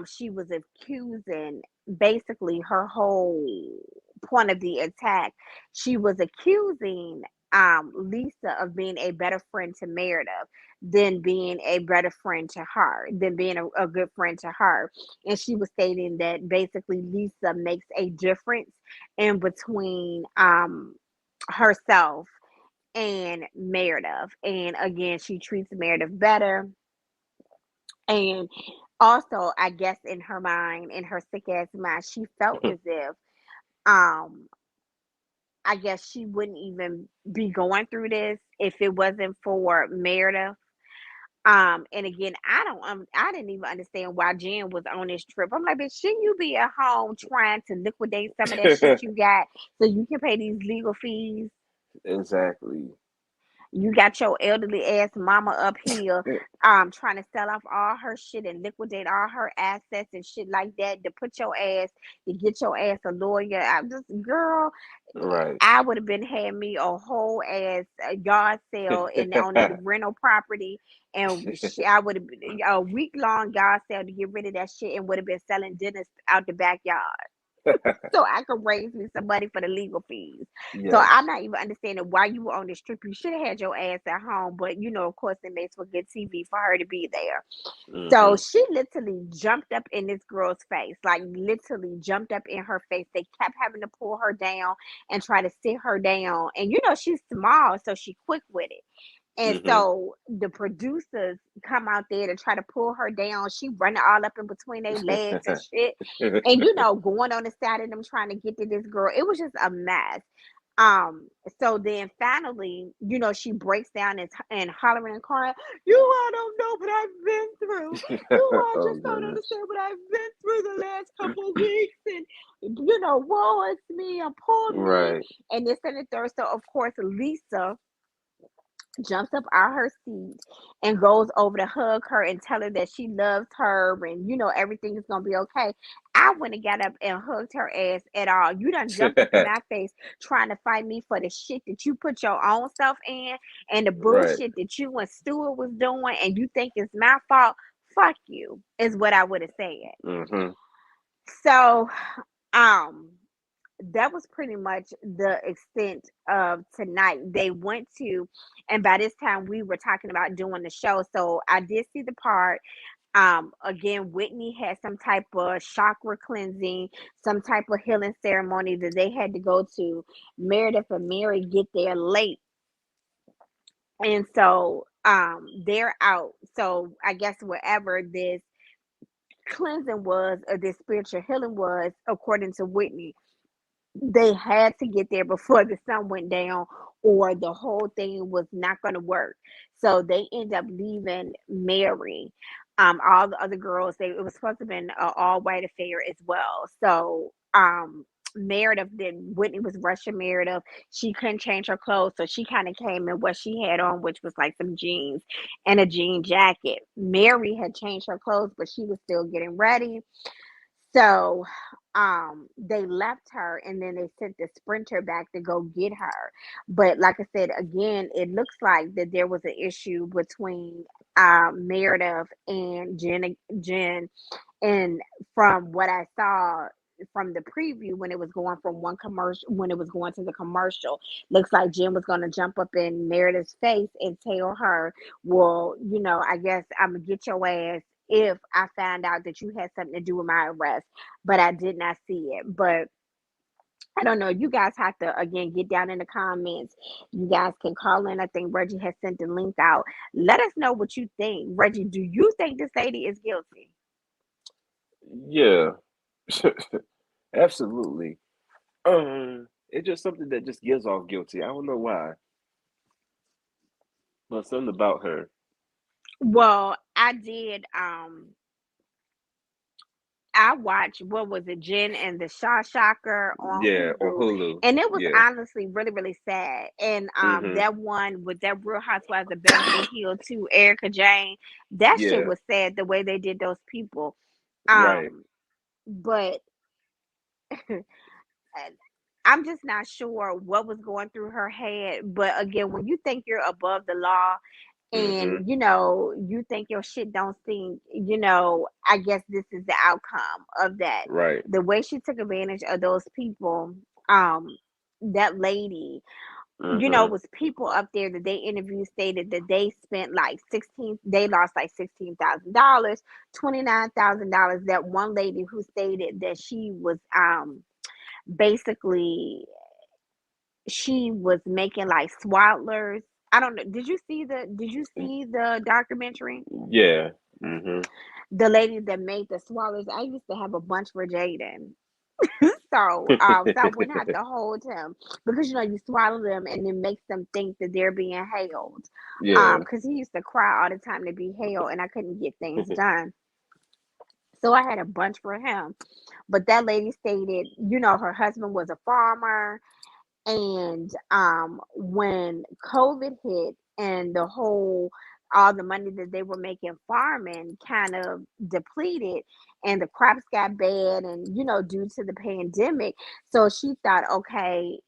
She was accusing, basically her whole point of the attack. She was accusing Lisa of being a better friend to Meredith than being a better friend to her, than being a good friend to her. And she was stating that basically Lisa makes a difference in between herself and Meredith. And again, she treats Meredith better. And also, I guess in her mind, in her sick ass mind, she felt as if um I guess she wouldn't even be going through this if it wasn't for Meredith. And again, I didn't even understand why Jen was on this trip. I'm like, bitch, shouldn't you be at home trying to liquidate some of that shit you got so you can pay these legal fees? Exactly. You got your elderly ass mama up here, trying to sell off all her shit and liquidate all her assets and shit like that to get your ass a lawyer. I'm just, girl, Right. I would have been had me a whole ass yard sale on that rental property, and I would have been a week long yard sale to get rid of that shit, and would have been selling dinners out the backyard so I could raise me some money for the legal fees. So Yes. I'm not even understanding why you were on this trip. You should have had your ass at home, but of course, it makes for good TV for her to be there. So Hmm. she literally jumped up in this girl's face, like literally jumped up in her face. They kept having to pull her down and try to sit her down. And she's small, so she quick with it. And Hmm. so the producers come out there to try to pull her down. She running all up in between their legs and shit. And going on the side of them trying to get to this girl. It was just a mess. Um, so then finally, she breaks down and hollering and crying, "You all don't know what I've been through. You all Oh just don't goodness. understand what I've been through the last couple of weeks. And woe is me and poor me." Right. And this and the third. So of course Lisa jumps up out her seat and goes over to hug her and tell her that she loves her and everything is gonna be okay. I wouldn't have got up and hugged her ass at all. You done jumped up in my face trying to fight me for the shit that you put your own self in and the Right. bullshit that you and Stuart was doing, and you think it's my fault. Fuck you is what I would have said. Hmm. So um that was pretty much the extent of tonight. They went to, and by this time we were talking about doing the show. So I did see the part. Again, Whitney had some type of chakra cleansing, some type of healing ceremony that they had to go to. Meredith and Mary get there late, and so they're out. So I guess wherever this cleansing was or this spiritual healing was, according to Whitney, they had to get there before the sun went down or the whole thing was not going to work. So they end up leaving Mary. All the other girls, it was supposed to have been an all white affair as well. So Meredith did Whitney was rushing Meredith. She couldn't change her clothes, so she kind of came in what she had on, which was like some jeans and a jean jacket. Mary had changed her clothes, but she was still getting ready. So they left her and then they sent the sprinter back to go get her. But like I said, again, it looks like that there was an issue between Meredith and Jen. And from what I saw from the preview when it was going from one commercial, when it was going to the commercial, looks like Jen was going to jump up in Meredith's face and tell her, well, I guess I'm gonna get your ass if I found out that you had something to do with my arrest. But I did not see it. But I don't know. You guys have to again get down in the comments. You guys can call in. I think Reggie has sent the link out. Let us know what you think. Reggie, do you think this lady is guilty? Yeah. Absolutely. It's just something that just gives off guilty. I don't know why, but something about her. Well, I watched, what was it, Jen and the Shaw Shocker on Yeah, on Hulu, Hulu. and it was Yeah. honestly really really sad. And Mhm. that one with that Real Housewives of Beverly Hills to Erica Jane, that shit Yeah. was sad the way they did those people. Right. Um, but I'm just not sure what was going through her head. But again, when you think you're above the law Mhm. and you think your shit don't stink, I guess this is the outcome of that. Right. The way she took advantage of those people, um that lady, Mhm. was people up there that they interviewed stated that they lost like $16,000, $29,000. That one lady who stated that she was basically she was making like swaddlers. I don't know. Did you see the documentary? Yeah. Mhm. The lady that made the swaddlers, I used to have a bunch for Jaden. So I wouldn't have to hold him because you swaddle them and it makes them think that they're being held. Yeah. Because he used to cry all the time to be held and I couldn't get things done. So I had a bunch for him. But that lady stated, her husband was a farmer. And when COVID hit and all the money that they were making farming kind of depleted and the crops got bad and due to the pandemic, so she thought, okay,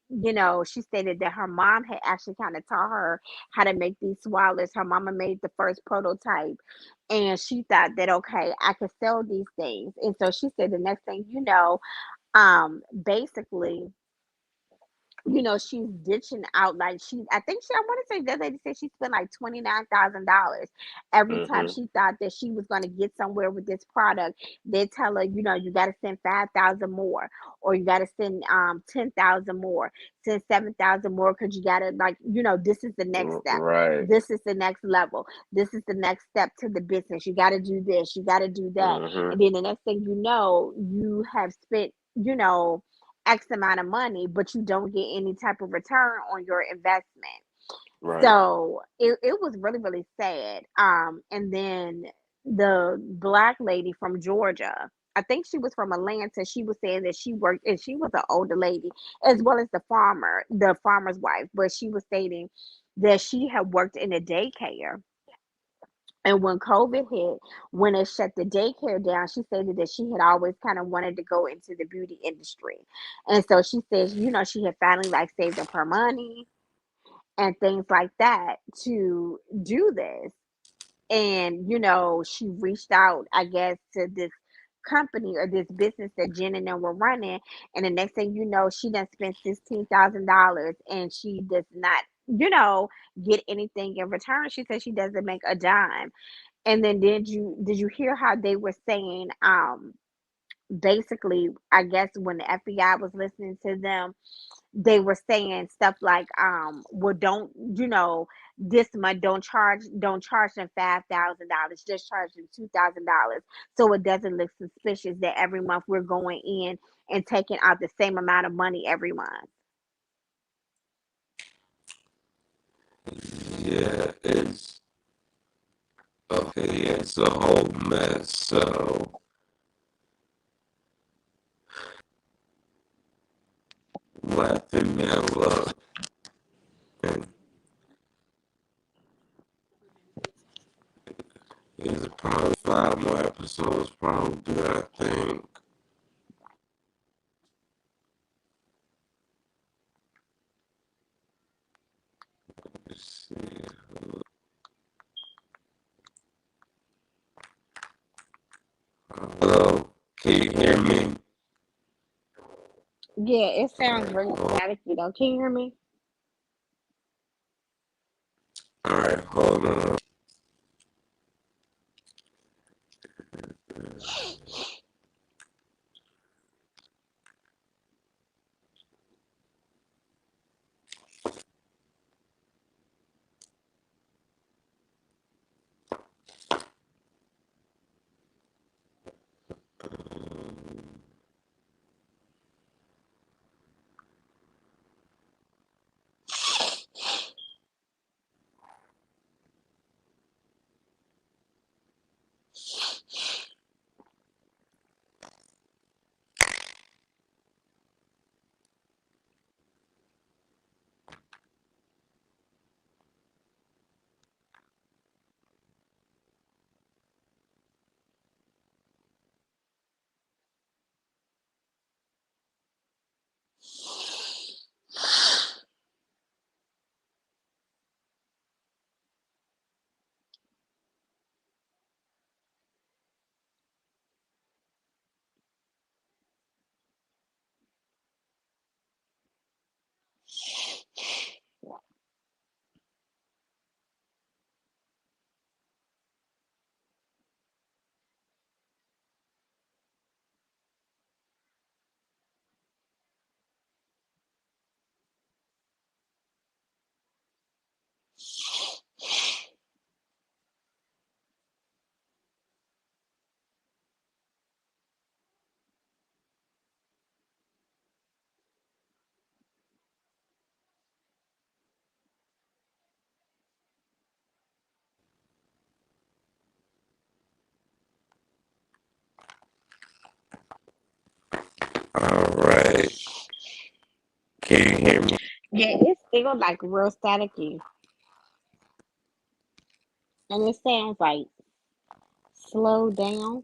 she stated that her mom had actually kind of taught her how to make these swallows. Her mama made the first prototype and she thought that, okay, I could sell these things. And so she said the next thing basically, she's ditching out like I think I want to say that lady said she spent like $29,000 every time Mhm. she thought that she was going to get somewhere with this product. They tell her, you got to send 5,000 more, or you got to send 10,000 more, send 7,000 more, because you got to, like, this is the next step. Right. This is the next level. This is the next step to the business. You got to do this. You got to do that. Mhm. And then the next thing you know, you have spent, X amount of money, but you don't get any type of return on your investment. Right. So it was really, really sad. And then the black lady from Georgia, I think she was from Atlanta, she was saying that she worked, and she was an older lady, as well as the farmer's wife, but she was stating that she had worked in a daycare. And when COVID hit, when it shut the daycare down, she stated that she had always kind of wanted to go into the beauty industry. And so she says, she had finally like saved up her money and things like that to do this. And, she reached out, I guess, to this company or this business that Jen and them were running. And the next thing you know, she done spent $16,000 and she does not, get anything in return. She says she doesn't make a dime. And then did you hear how they were saying, basically, I guess when the FBI was listening to them, they were saying stuff like, well, don't, this month, don't charge them $5,000, just charge them $2,000, so it doesn't look suspicious that every month we're going in and taking out the same amount of money every month. Yeah, it's a whole mess. So laughing man love. And there's probably 5 more episodes probably, I think. Let's see. Hello, can you hear me? Yeah, it sounds Alright, very staticky though. Can you hear me? alright, hold on. Yeah, it's still like real staticky, and it sounds like slow down.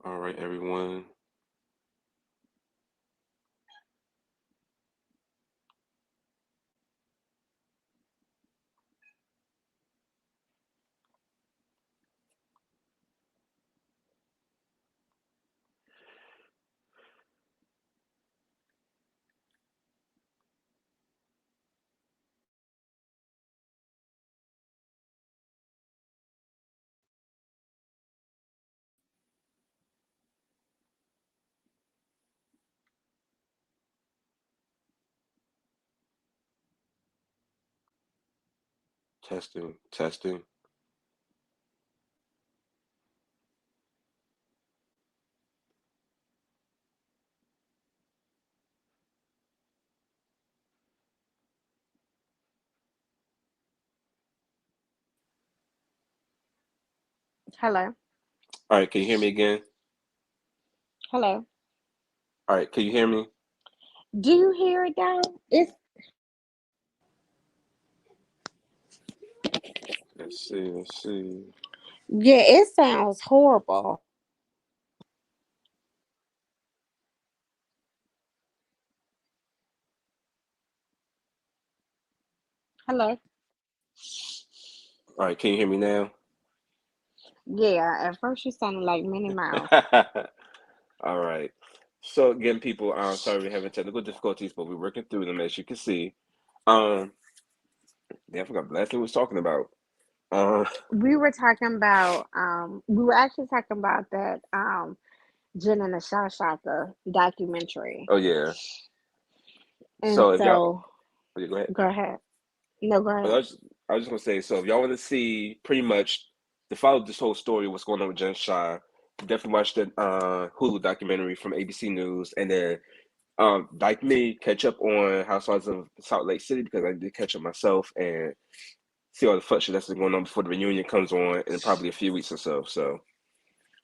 All right, everyone. Testing, testing. Hello, All right, can you hear me again? hello. All right, can you hear me? Do you hear it though? It's Let's see, let's see. yeah, it sounds horrible. Hello. All right, can you hear me now? Yeah, at first you sounded like Minnie Mouse. All right. So again, people, sorry we're having technical difficulties, but we're working through them as you can see. Um, yeah, I forgot the last thing we was talking about. Uh, We were actually talking about that Jen and the Shot Shocker documentary. oh yeah. And So if y'all, so oh, yeah, go ahead. go ahead. No, go I ahead. was, I was just gonna say, so if y'all want to see pretty much to follow this whole story, what's going on with Jen Shah, definitely watch the Hulu documentary from ABC News, and then like me, catch up on Housewives of Salt Lake City because I did catch up myself and see all the fuck shit that's been going on before the reunion comes on in probably a few weeks or so. So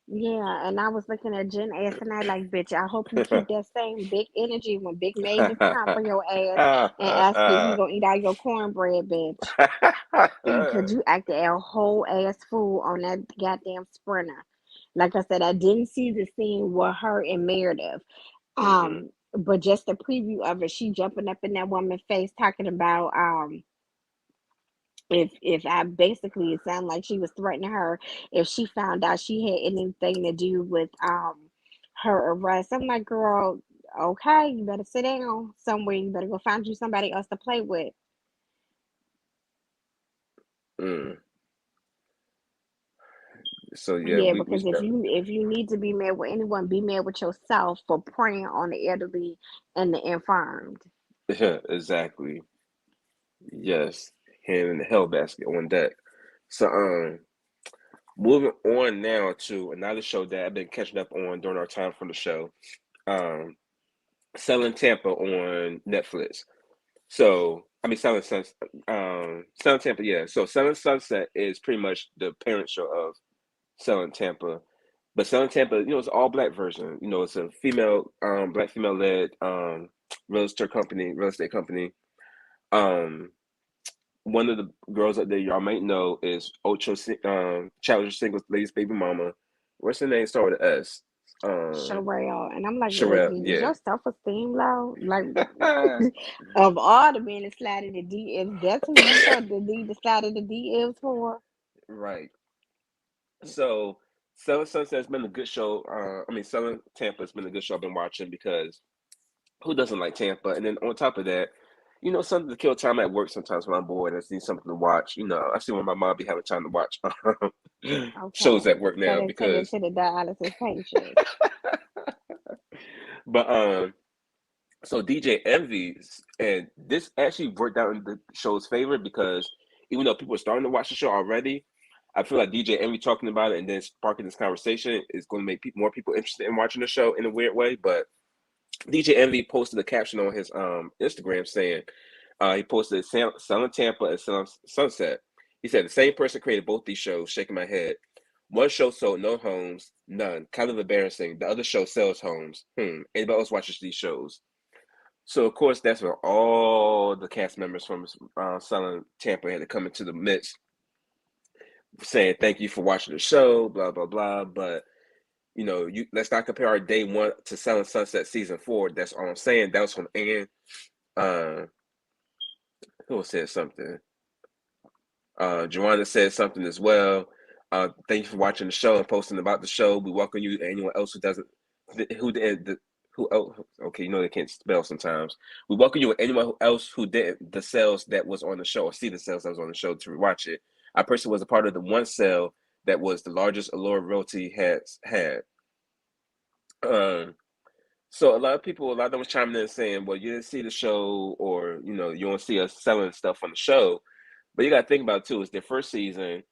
Yeah, and I was looking at Jen ass and I like, bitch, I hope you keep that same big energy when Big Mavis come for your ass and ask if he gonna eat all your cornbread, bitch. Cause you acted a whole ass fool on that goddamn sprinter. Like I said, I didn't see the scene with her and Meredith. hmm But just the preview of it, she jumping up in that woman's face talking about if I basically, it sounded like she was threatening her if she found out she had anything to do with her arrest. I'm like, girl, okay, you better sit down somewhere. You better go find you somebody else to play with. mm. So yeah, Yeah, we because if you need to be mad with anyone, be mad with yourself for preying on the elderly and the infirmed. yeah, exactly. Yes, hand in the hell basket on deck. So moving on now to another show that I've been catching up on during our time from the show. Um, Selling Tampa on Netflix. So I mean, Selling Tampa. Yeah. So Selling Sunset is pretty much the parent show of Selling Tampa. But Selling Tampa, it's an all black version. It's a black female led real estate company. Um, one of the girls up there y'all might know is Challenger Singles Ladies Baby Mama. What's her name? Start with an S. Um, Sherelle. And I'm like, Sherelle. listen, is Yeah. your self esteem low? Like, of all the men that slide in the DMs, that's who you felt the need to slide in the DMs for? Right. So Selling Sunset has been a good show. Selling Tampa has been a good show I've been watching because who doesn't like Tampa? And then on top of that, something to kill time at work sometimes when I'm bored and I need something to watch. I see when my mom be having time to watch shows Okay. at work Instead now of taking because to the dialysis patient. but so DJ Envy and this actually worked out in the show's favor because even though people are starting to watch the show already, I feel like DJ Envy talking about it and then sparking this conversation is going to make more people interested in watching the show in a weird way. But DJ Envy posted a caption on his Instagram saying he posted Selling Tampa and Selling Sunset. He said the same person created both these shows. Shaking my head. One show sold no homes, none. Kind of embarrassing. The other show sells homes. Anybody else watches these shows? So of course that's when all the cast members from Selling Tampa had to come into the midst, saying thank you for watching the show, blah blah blah. But you let's not compare our day one to Selling Sunset season 4. That's all I'm saying. That was from Ann. Uh, who said something? Joanna said something as well. Thank you for watching the show and posting about the show. We welcome you. Anyone else who doesn't, who didn't, who else? Okay, they can't spell sometimes. We welcome you and anyone else who didn't the sales that was on the show or see the sales that was on the show to rewatch it. I personally was a part of the one sale that was the largest Allure Realty has had. Um, so a lot of them was chiming in saying, "Well, you didn't see the show, or you don't see us selling stuff on the show." But you got to think about it too. It's their first season.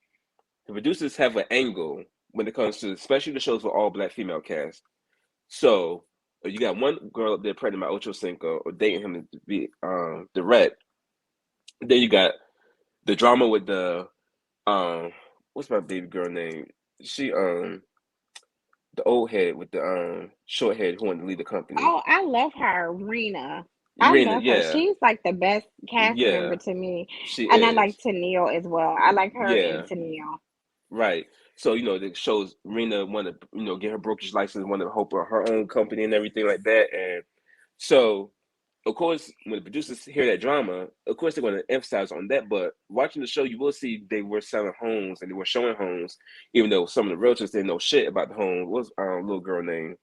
The producers have an angle when it comes to, especially the shows with all black female cast. So you got one girl up there pregnant by Ocho Cinco or dating him to be direct. Then you got the drama with the um what's my baby girl name? She the old head with the short head who wanted to lead the company. Oh, I love her, Rena. I Irina, love her. yeah, She's like the best cast member yeah, to me. she And I like is, Tennille as well. I like her and yeah. Tennille. Right. So, the shows Rena want to, get her brokerage license, want to open her own company and everything like that. And so, of course, when the producers hear that drama, of course they're going to emphasize on that. But watching the show, you will see they were selling homes and they were showing homes, even though some of the realtors didn't know shit about the home. What was a little girl named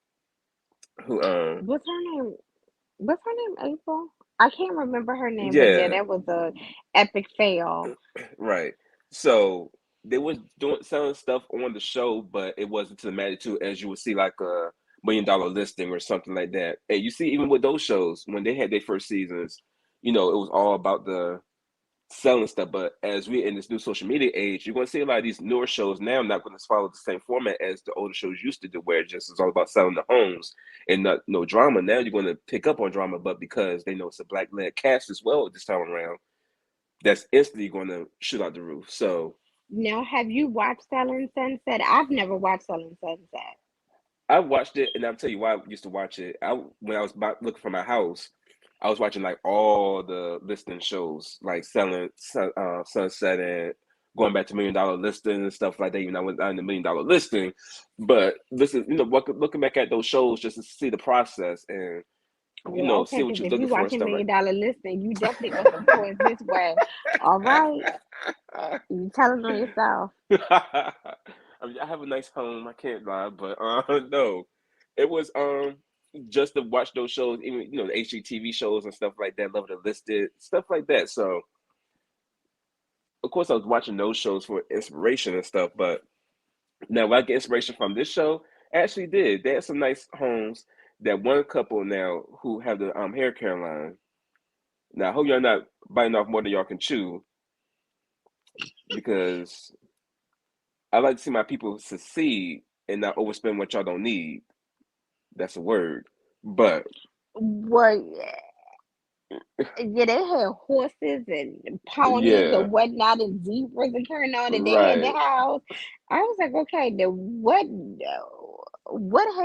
who What's her name? What's her name? April? I can't remember her name, but yeah, yeah, that was a epic fail. right. So they was doing selling stuff on the show, but it wasn't to the magnitude as you would see like a $1 million listing or something like that. And you see, even with those shows, when they had their first seasons, it was all about the selling stuff. But as we in this new social media age, you're going to see a lot of these newer shows now not going to follow the same format as the older shows used to do, where it just is all about selling the homes and not no drama. Now you're going to pick up on drama, but because they know it's a black led cast as well this time around, that's instantly going to shoot out the roof. So Now, have you watched Selling Sunset? I've never watched Selling Sunset. I watched it, and I'll tell you why I used to watch it. When I was looking for my house, I was watching like all the listing shows, like Sunset, and going back to $1 million listing and stuff like that. Even though I went down the $1 million listing, but listen, looking back at those shows just to see the process and Well, see okay, what because you're if looking you for and watching stuff like. $1 million listing, you definitely got some points this way. All right, you telling on yourself. I mean, I have a nice home. I can't lie, but no, it was just to watch those shows, even the HGTV shows and stuff like that. Love the listed stuff like that. So of course I was watching those shows for inspiration and stuff. But now, when I get inspiration from this show, I actually did. They had some nice homes. That one couple now who have the hair care line. Now, I hope y'all not biting off more than y'all can chew because I like to see my people succeed and not overspend what y'all don't need. That's a word. But Well, yeah, they had horses and ponies yeah, and whatnot and zebras and carrying on that they had the right. house. I was like, okay, then what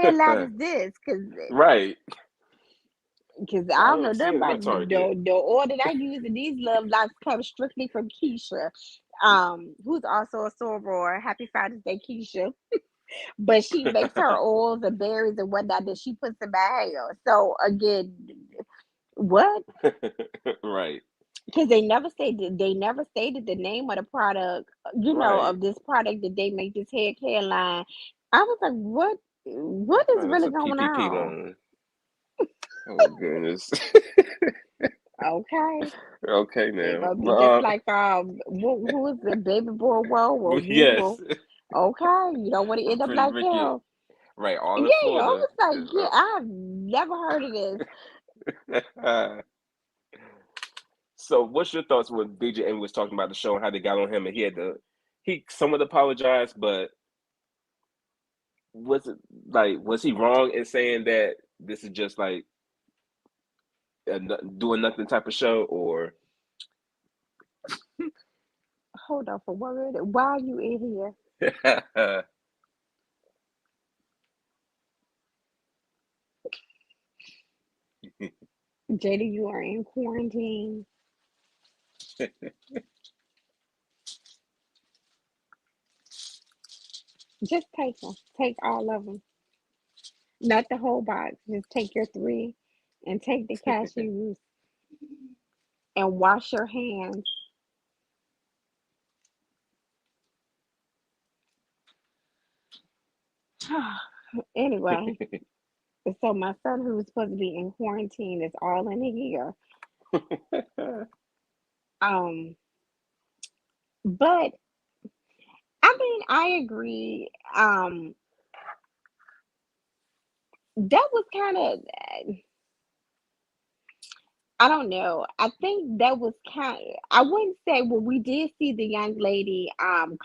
headline is this? Right. Because I I don't know don't see nothing it in my about target. the order that I use in these love locks come strictly from Keisha, who's also a soror. Happy Father's Day, Keisha. But she makes her oils and berries and whatnot that she puts in my hair. So again, what? Right. Because they never stated the name of the product, Right. of this product that they make this hair care line. I was like, what is Oh, that's really a going PPP on? loan. Oh goodness. Okay. Okay They're now. gonna be just But like who is the baby boy whoa or woo yes. woo. Okay, you don't want to end up Prince like Ricky. him. Right, all in Yeah, I Florida. was like, yeah, I've never heard of this. So what's your thoughts when DJ Amy was talking about the show and how they got on him and he somewhat apologized, but was it like was he wrong in saying that this is just like doing nothing type of show or Hold on for 1 minute. Why are you in here? Jada, you are in quarantine. Just take them. Take all of them. Not the whole box. Just take your three and take the cashews and wash your hands. Anyway, so my son who was supposed to be in quarantine is all in here. Um, but I mean, I agree. That was kind of, I don't know. I think that was kind. I wouldn't say. Well, we did see the young lady,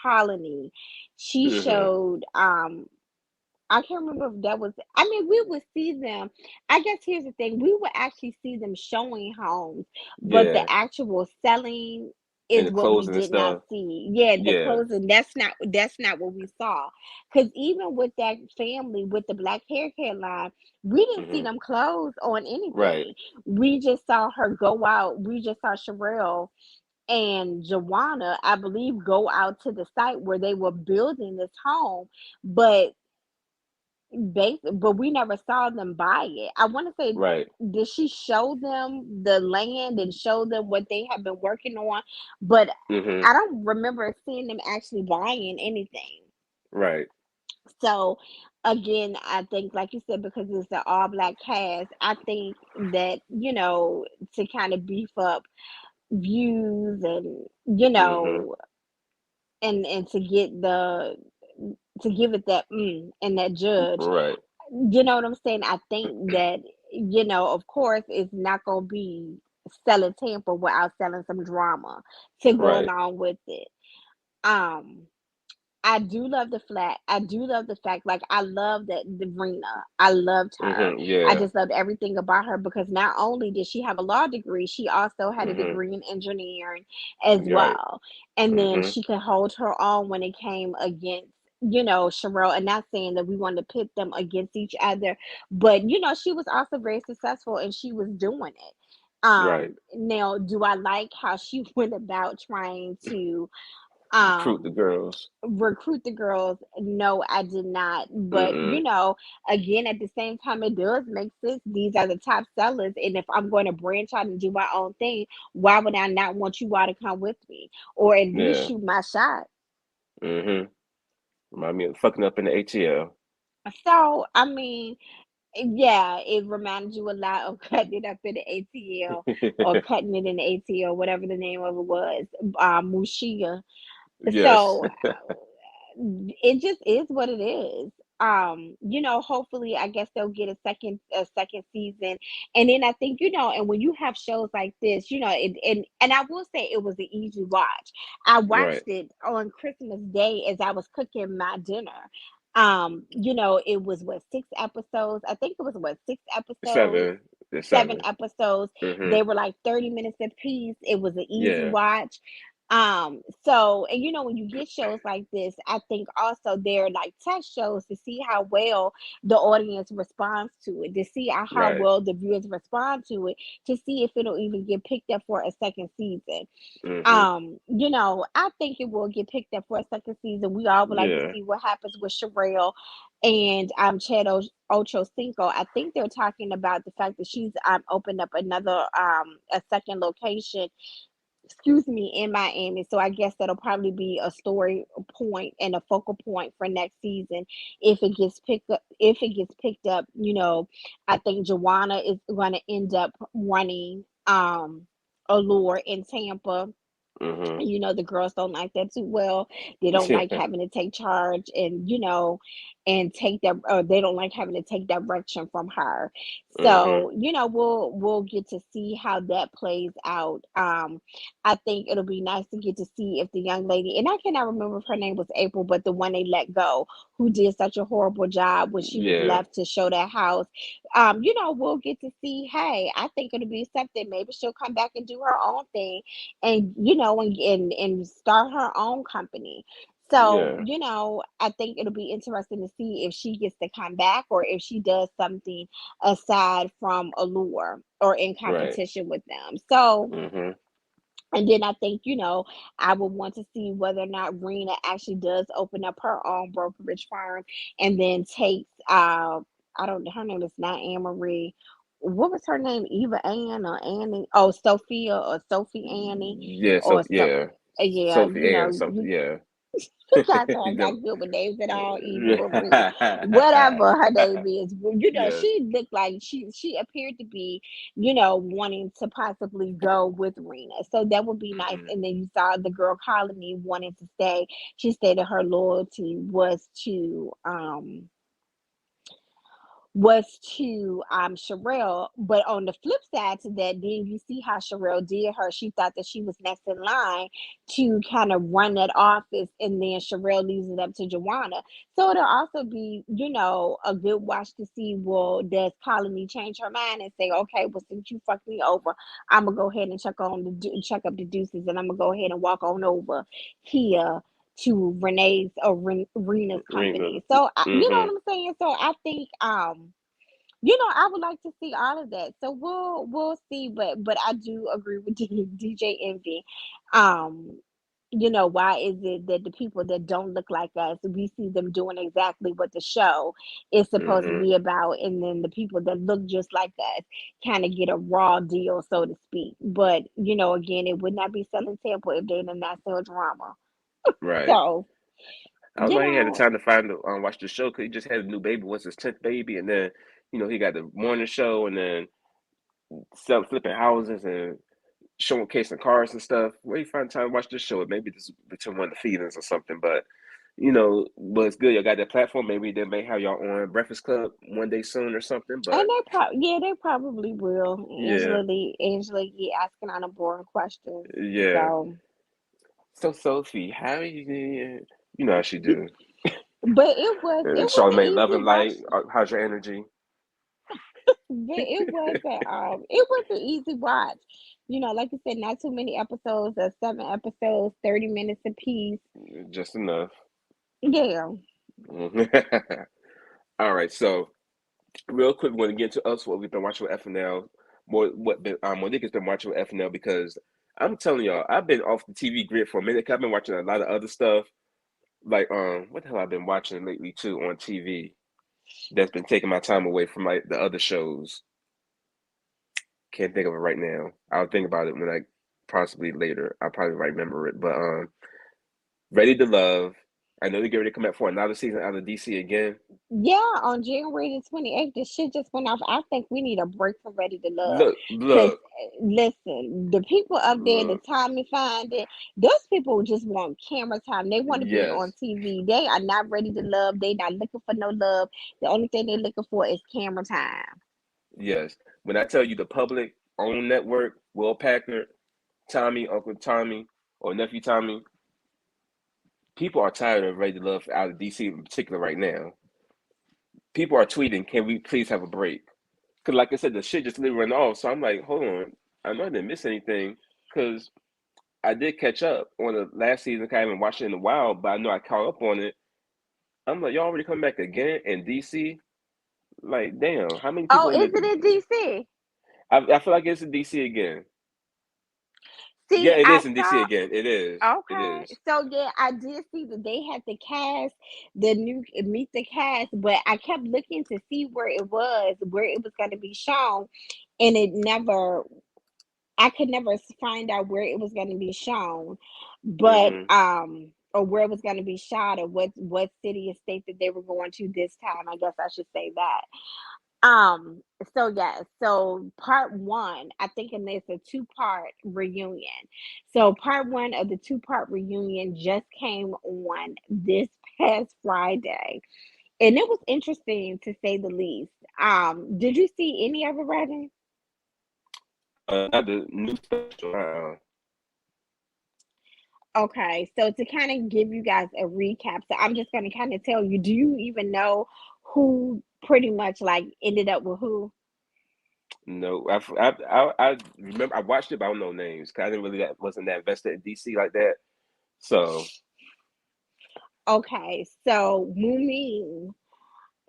Colony. She Hmm. showed. I can't remember if that was. I mean, we would see them. I guess here's the thing: we would actually see them showing homes, but the Yeah, actual selling and is the what we closing and did not stuff. see. Yeah, the Yeah. closing. That's not what we saw. Because even with that family with the black hair care line, we didn't see Hmm. them close on Right. anything. We just saw her go out. We just saw Sherelle and Joanna, I believe, go out to the site where they were building this home, but but we never saw them buy it. I want to say, Right. did she show them the land and show them what they have been working on? But Hmm. I don't remember seeing them actually buying anything. Right. So again, I think, like you said, because it's the all black cast, I think that, to kind of beef up views and, Mhm. and to give it that and that judge. Right. You know what I'm saying? I think that, of course, it's not gonna be selling Tampa without selling some drama to go Right. along with it. Um, I do love the flat. I do love the fact, like, I love that the Rena. I loved her. Mhm. I Yeah. just loved everything about her because not only did she have a law degree, she also had a Mhm. degree in engineering as Right. well. And then Mhm. she could hold her own when it came against, Sherelle. And not saying that we want to pit them against each other, but she was also very successful and she was doing it. Right. Now, do I like how she went about trying to Recruit the um girls. recruit the girls? No, I did not. But Mm-mm. again, at the same time, it does make sense. These are the top sellers, and if I'm going to branch out and do my own thing, why would I not want you all to come with me, or at least Yeah. shoot my shot? Mhm. Remind me of fucking up in the ATL. So I mean, yeah, it reminded you a lot of cutting it up in the ATL, or cutting it in the ATL, whatever the name of it was, Mushia. Yes. So it just is what it is. Hopefully, I guess they'll get a second season. And then I think, and when you have shows like this, and I will say it was an easy watch. I watched Right. it on Christmas Day as I was cooking my dinner. It was, what, 6 episodes? I think it was, what, 6 episodes, Seven. The 7. 7 episodes. They Mhm. were like 30 minutes apiece. It was an easy Yeah. watch. So, and when you get shows like this, I think also they're like test shows to see how well the audience responds to it, to see how Right. well the viewers respond to it, to see if it'll even get picked up for a second season. Mhm. I think it will get picked up for a second season. We all would like to Yeah. see what happens with Sherelle and Chad Ocho Cinco. I think they're talking about the fact that she's opened up another a second location, excuse me, in Miami. So I guess that'll probably be a story point and a focal point for next season if it gets picked up. If it gets picked up, I think Joanna is going to end up running Allure in Tampa. Mhm. The girls don't like that too well. They don't like Yeah. having to take charge and, and take that, or they don't like having to take direction from her. Mhm. So, we'll get to see how that plays out. I think it'll be nice to get to see if the young lady, and I cannot remember if her name was April, but the one they let go, who did such a horrible job when she was Yeah. left to show that house. We'll get to see, hey, I think it'll be something. Maybe she'll come back and do her own thing, and and start her own company. So, Yeah. I think it'll be interesting to see if she gets to come back or if she does something aside from Allure or in Right. competition with them. So, Mhm. and then I think, I would want to see whether or not Rena actually does open up her own brokerage firm and then takes, I don't know, her name is not Anne Marie. What was her name? Eva Ann or Annie? Oh, Sophia or Sophie Annie Yeah. So or so. yeah. Yeah, Sophie Ann. Something. Yeah. you guys are Them. not good with names at all. Eva Marie, whatever her name is. Well, Yeah. she looked like she appeared to be, wanting to possibly go with Rena. So that would be nice. Mhm. And then you saw the girl Colony wanting to stay. She stated her loyalty was to Sherelle. But on the flip side to that, then you see how Sherelle did her. She thought that she was next in line to kind of run that office, and then Sherelle leaves it up to Joanna. So it'll also be, a good watch to see, well, does Colony change her mind and say, okay, well, since you fucked me over, I'm gonna go ahead and check up the deuces, and I'm gonna go ahead and walk on over here to Renee's or Rena's Rena. company. So you know Mhm. what I'm saying. So I think I would like to see all of that. So we'll see. But I do agree with DJ Envy. Um, why is it that the people that don't look like us, we see them doing exactly what the show is supposed to Mhm. be about, and then the people that look just like us kind of get a raw deal, so to speak. But again, it would not be selling Tampa if they did not sell drama. Right. So. I don't You know. He had the know, time to find the watch the show because he just had a new baby. What's his 10th baby? And then he got the morning show and then flipping houses and showcasing cars and stuff. Where you find time to watch this show? Maybe this is between one of the feedings or something. But but it's good. You got that platform. Maybe they may have y'all on Breakfast Club one day soon or something. and But they probably will. yeah, Angela Yee asking on a boring questions. yeah. So, So Sophie, how you know how she do? but it was an Charlamagne easy Loving watch. Light. How's your energy? But it was an easy watch. Like you said, not too many episodes. 7 episodes, 30 minutes apiece. Just enough. Yeah. All right. So real quick, we're going to get into us what we've been watching with FNL. Monique has been watching with FNL because I'm telling y'all, I've been off the TV grid for a minute. 'Cause I've been watching a lot of other stuff. Like what the hell I've been watching lately too on TV that's been taking my time away from like the other shows. Can't think of it right now. I'll think about it when I possibly later. I'll probably remember it. But Ready to Love. I know they're getting ready to come out for another season out of DC again. Yeah, on January the 28th, the shit just went off. I think we need a break from Ready to Love. Look, Because, look, listen, the people up there, the look. time to find it, those people just want camera time. They want to be on Yes, TV. They are not ready to love. They not looking for no love. The only thing they're looking for is camera time. yes. When I tell you the public owned network, Will Packard, Tommy, Uncle Tommy, or Nephew Tommy, people are tired of Ready to Love out of DC in particular right now. People are tweeting, "Can we please have a break?" Because, like I said, the shit just literally ran off. So I'm like, hold on, I know I didn't miss anything because I did catch up on the last season. I haven't watched it in a while, but I know I caught up on it. I'm like, y'all already come back again in DC? Like, damn, how many Oh, people in is it the? in DC? I feel like it's in DC again. Yeah, See, it I is in DC saw. again. It is. It Okay, is. so yeah, I did see that they had the cast, the new meet the cast, but I kept looking to see where it was going to be shown, and I could never find out where it was going to be shown, but Hmm. or where it was going to be shot, or what city or state that they were going to this time. I guess I should say that. Um, so part one, I think, and it's a two-part reunion. So part one of the two-part reunion just came on this past Friday, and it was interesting to say the least. Did you see any of it, Redding? Not the new special. Okay, so to kind of give you guys a recap, so I'm just gonna kind of tell you, do you even know who pretty much like ended up with who? No, I remember I watched it, but I don't know names. 'Cause I didn't really wasn't that invested in DC like that. So, Okay, so Mumi,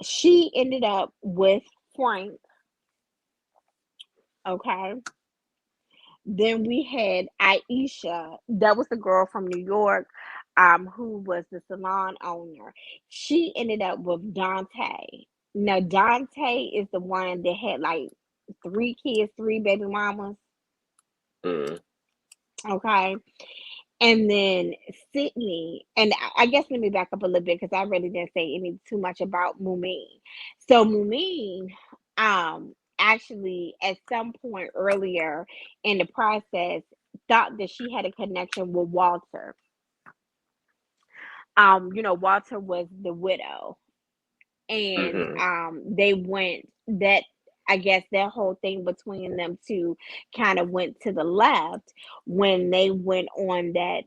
she ended up with Frank. Okay. Then we had Aisha. That was the girl from New York, who was the salon owner. She ended up with Dante. Now Dante is the one that had like 3 kids, 3 baby mamas. mm, Okay. And then Sydney, and I guess let me back up a little bit because I really didn't say any too much about Mumin. So Mumin, actually at some point earlier in the process thought that she had a connection with Walter. Walter was the widow, and hmm they went that. I guess that whole thing between them two kind of went to the left when they went on that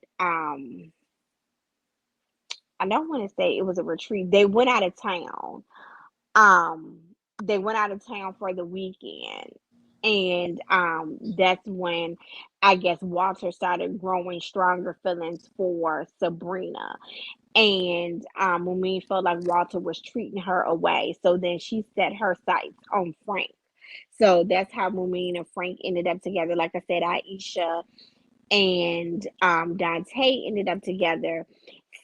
I don't want to say it was a retreat. They went out of town. Um, they went out of town for the weekend. And that's when I guess Walter started growing stronger feelings for Sabrina. And when we felt like Walter was treating her away, so then she set her sights on Frank. So that's how Mumin and Frank ended up together. Like I said, Aisha and Dante ended up together.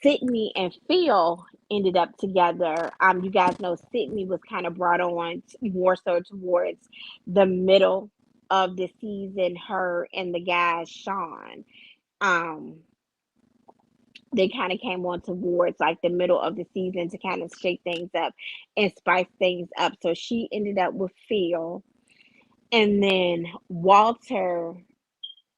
Sydney and Phil ended up together. You guys know Sydney was kind of brought on more so towards the middle of the season. Her and the guy Sean. Um, They kind of came on towards like the middle of the season to kind of shake things up and spice things up. So she ended up with Phil, and then Walter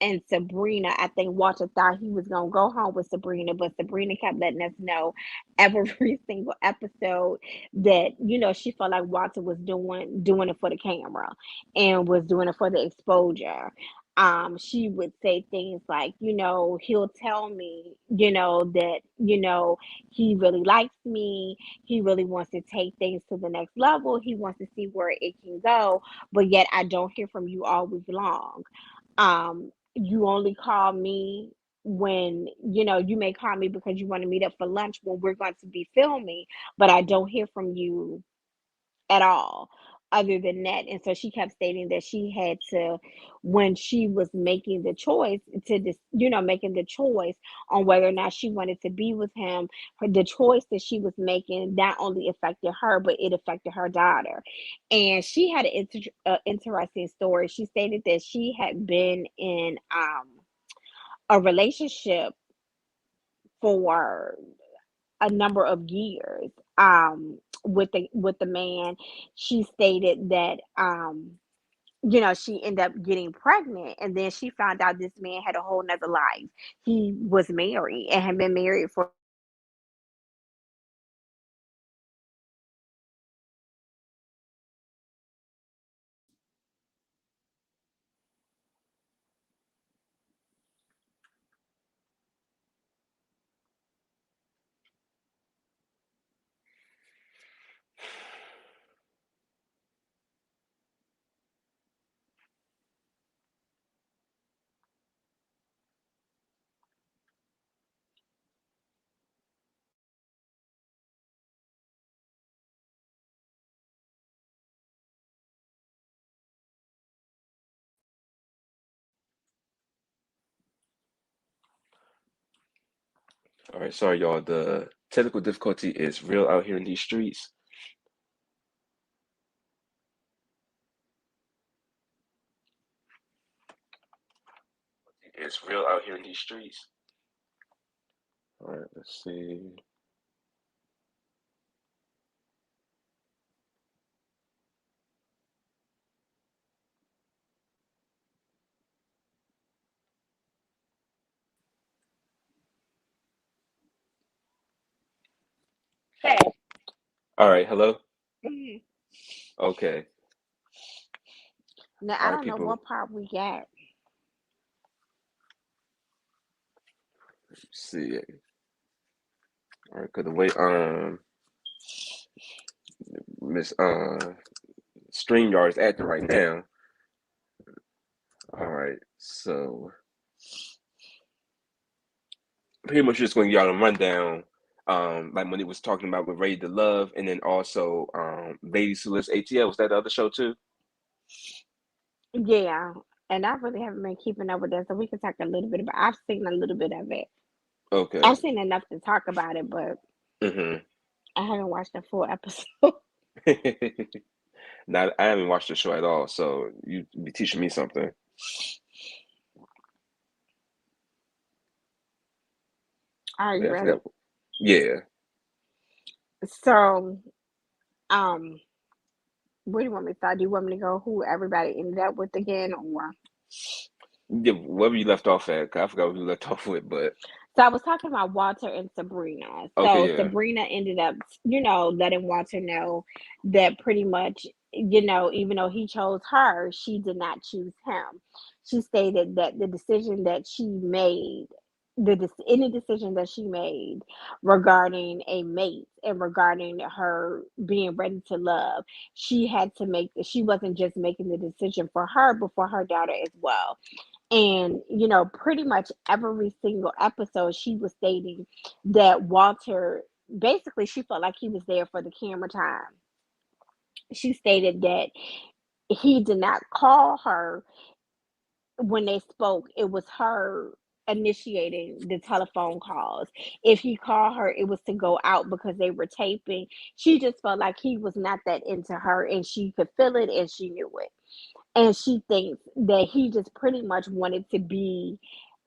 and Sabrina. I think Walter thought he was gonna go home with Sabrina, but Sabrina kept letting us know every single episode that she felt like Walter was doing it for the camera and was doing it for the exposure. She would say things like, he'll tell me, that he really likes me. He really wants to take things to the next level. He wants to see where it can go, but yet I don't hear from you all week long. You only call me when you may call me because you want to meet up for lunch when we're going to be filming, but I don't hear from you at all other than that. And so she kept stating that she had to, when she was making the choice to this, making the choice on whether or not she wanted to be with him, the choice that she was making not only affected her, but it affected her daughter. And she had an interesting story. She stated that she had been in a relationship for a number of years with the man. She stated that she ended up getting pregnant, and then she found out this man had a whole nother life. He was married and had been married for All right, sorry, y'all. The technical difficulty is real out here in these streets. It's real out here in these streets. All right, let's see. hey. All right, hello. Mhm. Okay. Now All I right, don't know people. what part we got. See. All right, cause the way Miss StreamYard is acting right now. All right, so pretty much just going to give y'all a rundown. Like Monique was talking about with Ready to Love, and then also Ladies Who Lives ATL. Was that the other show too? Yeah, and I really haven't been keeping up with that, so we can talk a little bit about. I've seen a little bit of it. Okay. I've seen enough to talk about it, but Mm-hmm. I haven't watched the full episode. Now I haven't watched the show at all, so you be teaching me something. Are you Yeah, I ready? forgot. Yeah. So, um, where do you want me to start? Do you want me to go who everybody ended up with again, or? Yeah, wherever you left off at, 'cause I forgot what you left off with, but So I was talking about Walter and Sabrina. okay, So yeah. Sabrina ended up, letting Walter know that pretty much, even though he chose her, she did not choose him. She stated that the decision that she made, any decision that she made regarding a mate and regarding her being ready to love, she had to make. She wasn't just making the decision for her, but for her daughter as well. And, pretty much every single episode, she was stating that Walter, basically, she felt like he was there for the camera time. She stated that he did not call her when they spoke, it was her initiating the telephone calls. If he called her, it was to go out because they were taping. She just felt like he was not that into her, and she could feel it and she knew it. And she thinks that he just pretty much wanted to be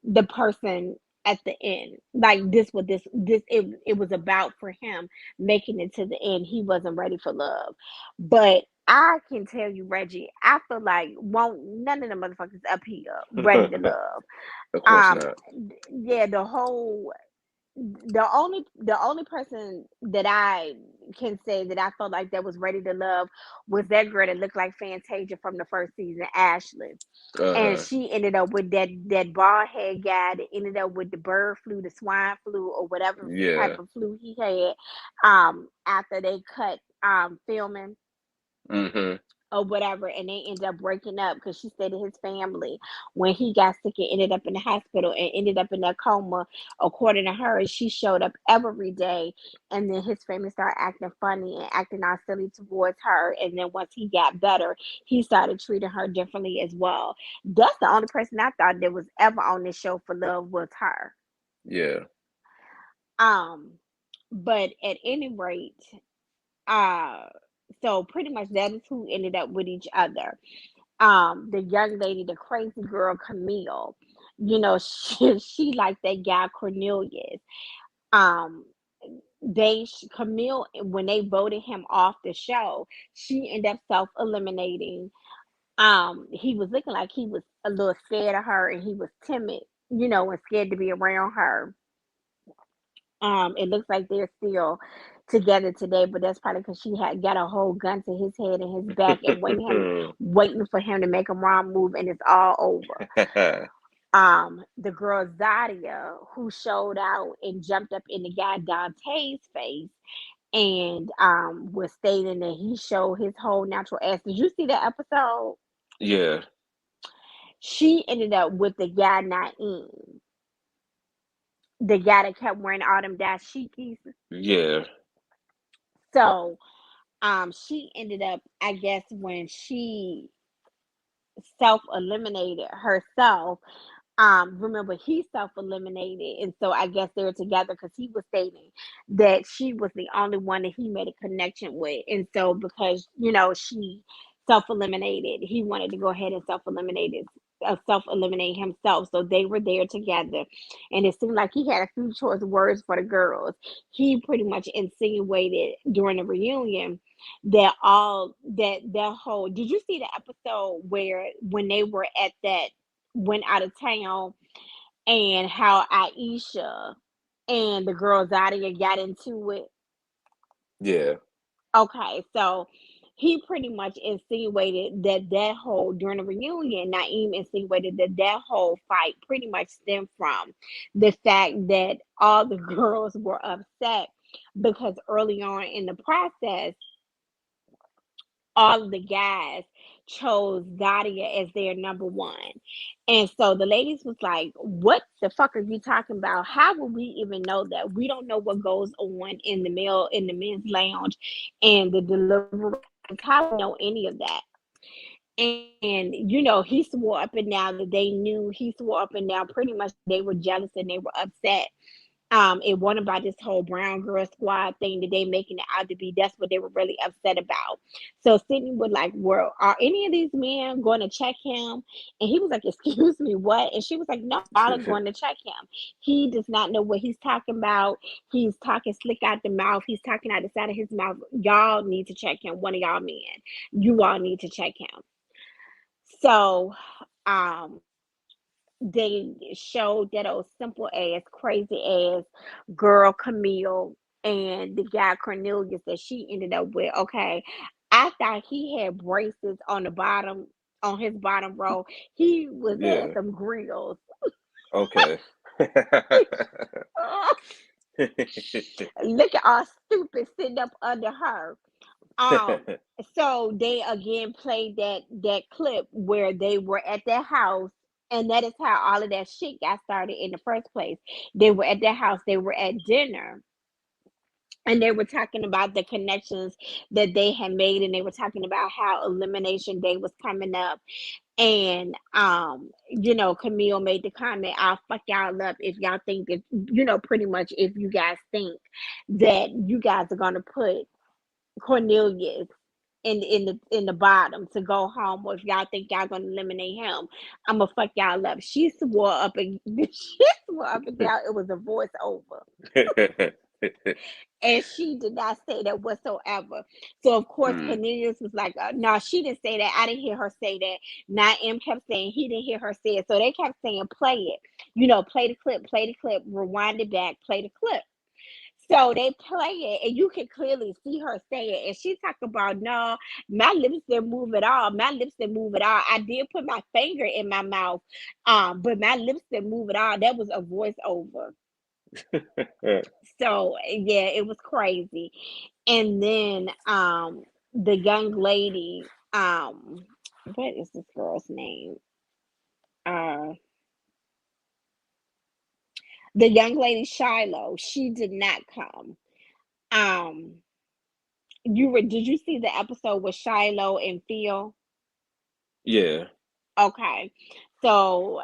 the person, at the end. Like it was about for him making it to the end. He wasn't ready for love. But I can tell you, Reggie, I feel like won't none of the motherfuckers up here ready to love. Of course Um not. yeah, the only person that I can say that I felt like that was ready to love was that girl that looked like Fantasia from the first season, Ashley. And Uh-huh. she ended up with that bald head guy that ended up with the bird flu, the swine flu, or whatever type Yeah. of flu he had. After they cut filming Mm-hmm. or whatever, and they ended up breaking up because she said to his family when he got sick and ended up in the hospital and ended up in that coma. According to her, she showed up every day, and then his family started acting funny and acting all silly towards her. And then once he got better, he started treating her differently as well. That's the only person I thought that was ever on this show for love was her. Yeah. Um, but at any rate, uh, so pretty much that is who ended up with each other. The young lady, the crazy girl Camille, she like that guy Cornelius. Um, Camille, when they voted him off the show, she ended up self eliminating. He was looking like he was a little scared of her and he was timid, and scared to be around her. It looks like they're still together today, but that's probably because she had got a whole gun to his head and his back and waiting for him to make a wrong move, and it's all over. The girl Zadia, who showed out and jumped up in the guy Dante's face and was stating that he showed his whole natural ass. Did you see that episode? Yeah. She ended up with the guy Naeem, the guy that kept wearing all them dashikis. Yeah. So she ended up, I guess, when she self eliminated herself. Remember, he self eliminated, and so I guess they were together because he was stating that she was the only one that he made a connection with, and so because she self eliminated, he wanted to go ahead and self eliminate himself. So they were there together, and it seemed like he had a few choice words for the girls. He pretty much insinuated during the reunion that all that whole. Did you see the episode where when they were at that went out of town and how Aisha and the girls out of here got into it? Yeah. Okay, so he pretty much insinuated that whole during the reunion, Naeem insinuated that whole fight pretty much stemmed from the fact that all the girls were upset because early on in the process, all of the guys chose Daria as their number one. And so the ladies was like, what the fuck are you talking about? How would we even know that? We don't know what goes on in the men's lounge and the delivery rooms. How do we know any of that? And he swore up and down that they knew. He swore up and down pretty much they were jealous and they were upset. It wasn't about this whole brown girl squad thing that they making it out to be. That's what they were really upset about. So Sydney was like, well, are any of these men going to check him? And he was like, excuse me, what? And she was like, no, y'all are going to check him. He does not know what he's talking about. He's talking slick out the mouth. He's talking out the side of his mouth. Y'all need to check him. One of y'all men. You all need to check him. So um they showed that old simple ass, crazy ass girl Camille and the guy Cornelius that she ended up with. Okay, I thought he had braces on the bottom, on his bottom row. He was at Yeah. some grills. Okay. Look at all stupid sitting up under her. Um, so they again played that clip where they were at their house, and that is how all of that shit got started in the first place. They were at their house, they were at dinner, and they were talking about the connections that they had made, and they were talking about how elimination day was coming up. And Camille made the comment, I'll fuck y'all up if y'all think that, pretty much if you guys think that you guys are gonna put Cornelius in the bottom to go home, or if y'all think y'all gonna eliminate him, I'm gonna fuck y'all up. She swore up and she swore up and down it was a voiceover. And she did not say that whatsoever. So of course Mm. Cornelius was like, "No, she didn't say that. I didn't hear her say that." Naim kept saying he didn't hear her say it. So they kept saying, "Play it, play the clip, rewind it back, play the clip." So they play it, and you can clearly see her say it. And she talk about, "No, my lips didn't move at all. My lips didn't move at all. I did put my finger in my mouth, but my lips didn't move at all. That was a voiceover." So yeah, it was crazy. And then the young lady, what is this girl's name? Uh the young lady Shiloh, she did not come. Um did you see the episode with Shiloh and Phil? Yeah. Okay. So,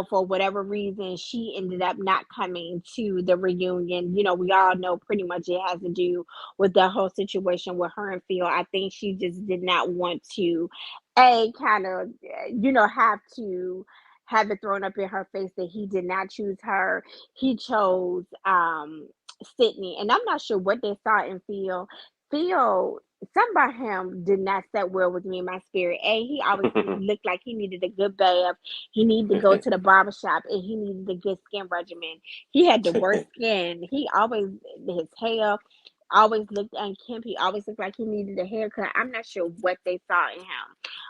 for whatever reason, she ended up not coming to the reunion. We all know pretty much it has to do with the whole situation with her and Phil. I think she just did not want to, kind of, have to have it thrown up in her face that he did not choose her. He chose Sydney. And I'm not sure what they saw in Phil. Phil, something about him did not set well with me in my spirit. He always looked like he needed a good bath. He needed to go to the barber shop, and he needed a good skin regimen. He had the worst skin. His hair always looked unkempt. He always looked like he needed a haircut. I'm not sure what they saw in him,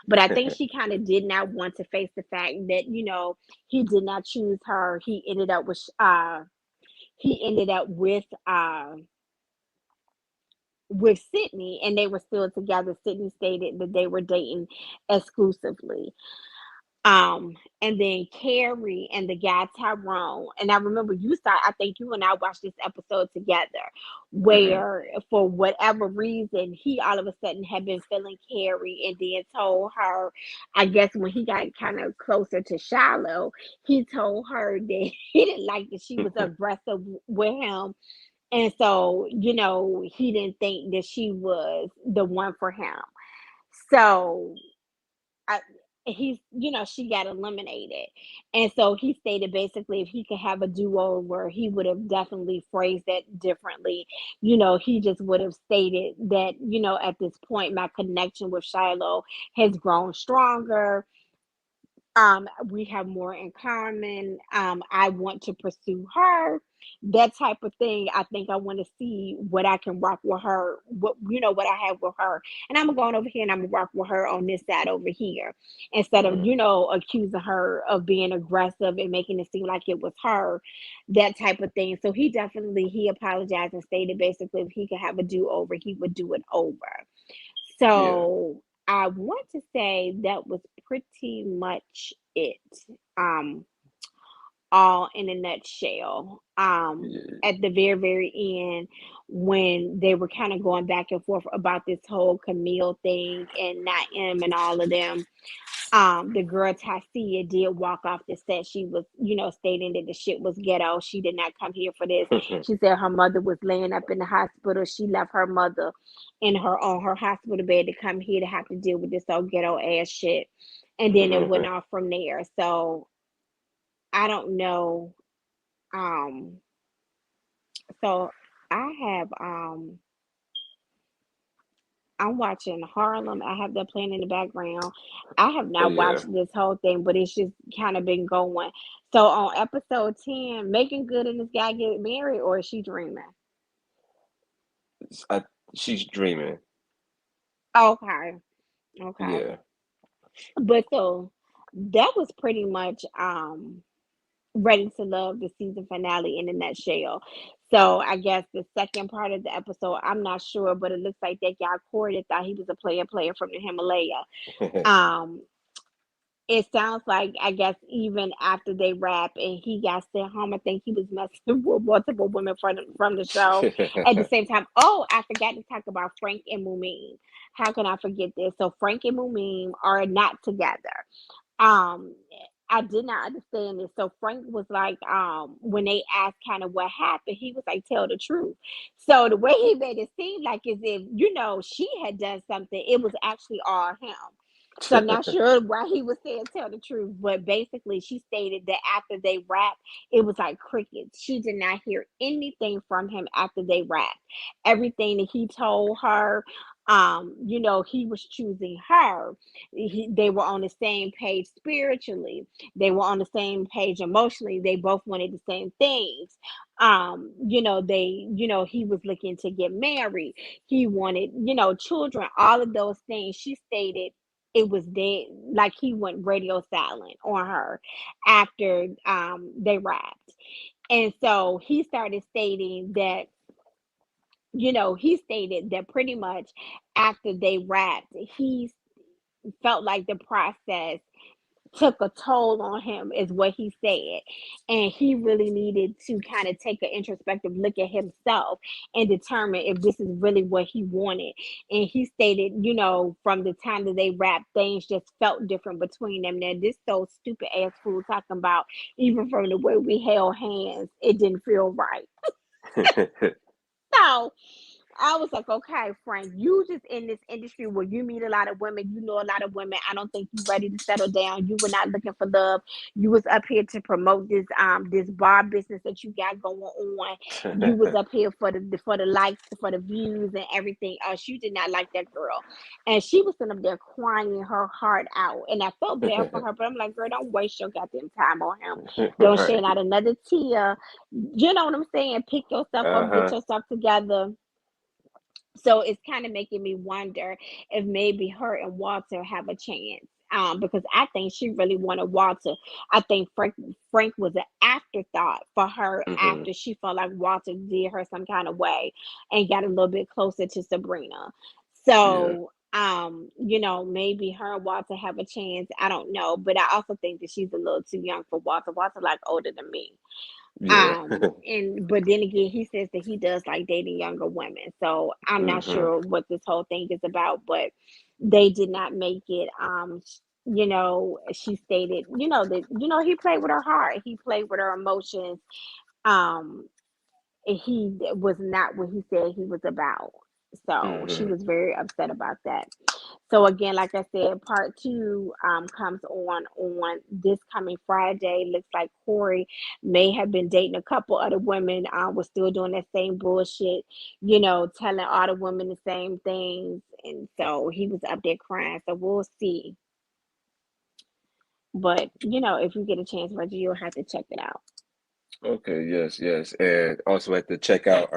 but I think she kind of did not want to face the fact that, he did not choose her. He ended up with Sydney, and they were still together. Sydney stated that they were dating exclusively. And then Carrie and the guy Tyrone, and I remember I think you and I watched this episode together, Hmm. where for whatever reason he all of a sudden had been feeling Carrie, and then told her, I guess when he got kind of closer to Shiloh, he told her that he didn't like that she was aggressive with him, and so, he didn't think that she was the one for him. So I, she got eliminated. And so he stated basically if he could have a do over, he would have definitely phrased that differently. He just would have stated that, at this point, my connection with Shiloh has grown stronger. We have more in common. I want to pursue her, that type of thing. I think I want to see what I can rock with her, what I have with her, and I'm going over here and I'm gonna rock with her on this side over here, instead of Hmm. accusing her of being aggressive and making it seem like it was her, that type of thing. So he apologized and stated basically if he could have a do over, he would do it over. Yeah. So I want to say that was pretty much it. Um, all in a nutshell. Yeah. At the very, very end, when they were kind of going back and forth about this whole Camille thing and Naim and all of them, the girl Tasia did walk off the set. She was, stating that the shit was ghetto. She did not come here for this. She said her mother was laying up in the hospital. She left her mother on her hospital bed to come here to have to deal with this old ghetto ass shit. And then it went off from there. So I don't know. Um, so I have I'm watching Harlem. I have that playing in the background. I have Oh not yeah. watched this whole thing, but it's just kind of been going. So on episode 10, Making Good and this guy get married, or is she dreaming? I, she's dreaming. Okay, okay. Yeah. But so that was pretty much Ready to Love, the season finale in a nutshell. So I guess the second part of the episode, I'm not sure, but it looks like that guy Corey thought he was a player from the Himalaya. Um, it sounds like I guess even after they rap and he got sent home, I think he was messing with multiple women from the show. At the same time, oh, I forgot to talk about Frank and Mumin. How can I forget this? So Frank and Mumin are not together. Um, I did not understand it. So Frank was like, when they asked kind of what happened, he was like, tell the truth. So the way he made it seem like as if, she had done something, it was actually all him. So I'm not sure why he was saying tell the truth, but basically she stated that after they wrapped, it was like crickets. She did not hear anything from him after they wrapped. Everything that he told her, he was choosing her. They were on the same page spiritually. They were on the same page emotionally. They both wanted the same things. He was looking to get married. He wanted, children, all of those things. She stated it was dead, like he went radio silent on her after they wrapped. And so he started stating that, he stated that pretty much after they wrapped, he felt like the process took a toll on him, is what he said. And he really needed to kind of take an introspective look at himself and determine if this is really what he wanted. And he stated, from the time that they wrapped, things just felt different between them. Now, this so stupid ass fool talking about even from the way we held hands, it didn't feel right. So I was like, okay, Frank, you just in this industry where you meet a lot of women, you know a lot of women. I don't think you're ready to settle down. You were not looking for love. You was up here to promote this bar business that you got going on. You was up here for the likes, for the views and everything else. You did not like that girl. And she was sitting up there crying her heart out. And I felt bad for her, but I'm like, girl, don't waste your goddamn time on him. Don't Right. shed out another tear. You know what I'm saying? Pick yourself up, get Uh-huh. yourself together. So it's kind of making me wonder if maybe her and Walter have a chance. Because I think she really wanted Walter. I think Frank was an afterthought for her Hmm. after she felt like Walter did her some kind of way and got a little bit closer to Sabrina. Yeah. So, maybe her and Walter have a chance. I don't know, but I also think that she's a little too young for Walter. Walter like older than me. Yeah. And but then again, he says that he does like dating younger women. So I'm not Hmm. sure what this whole thing is about, but they did not make it. She stated, that he played with her heart, he played with her emotions. Um, he was not what he said he was about. So she Hmm. was very upset about that. So again, like I said, part two comes on this coming Friday. Looks like Corey may have been dating a couple other women. Was still doing that same bullshit, telling all the women the same things, and so he was up there crying. So we'll see. But if you get a chance, Reggie, you'll have to check it out. Okay, yes, yes. And also have to check out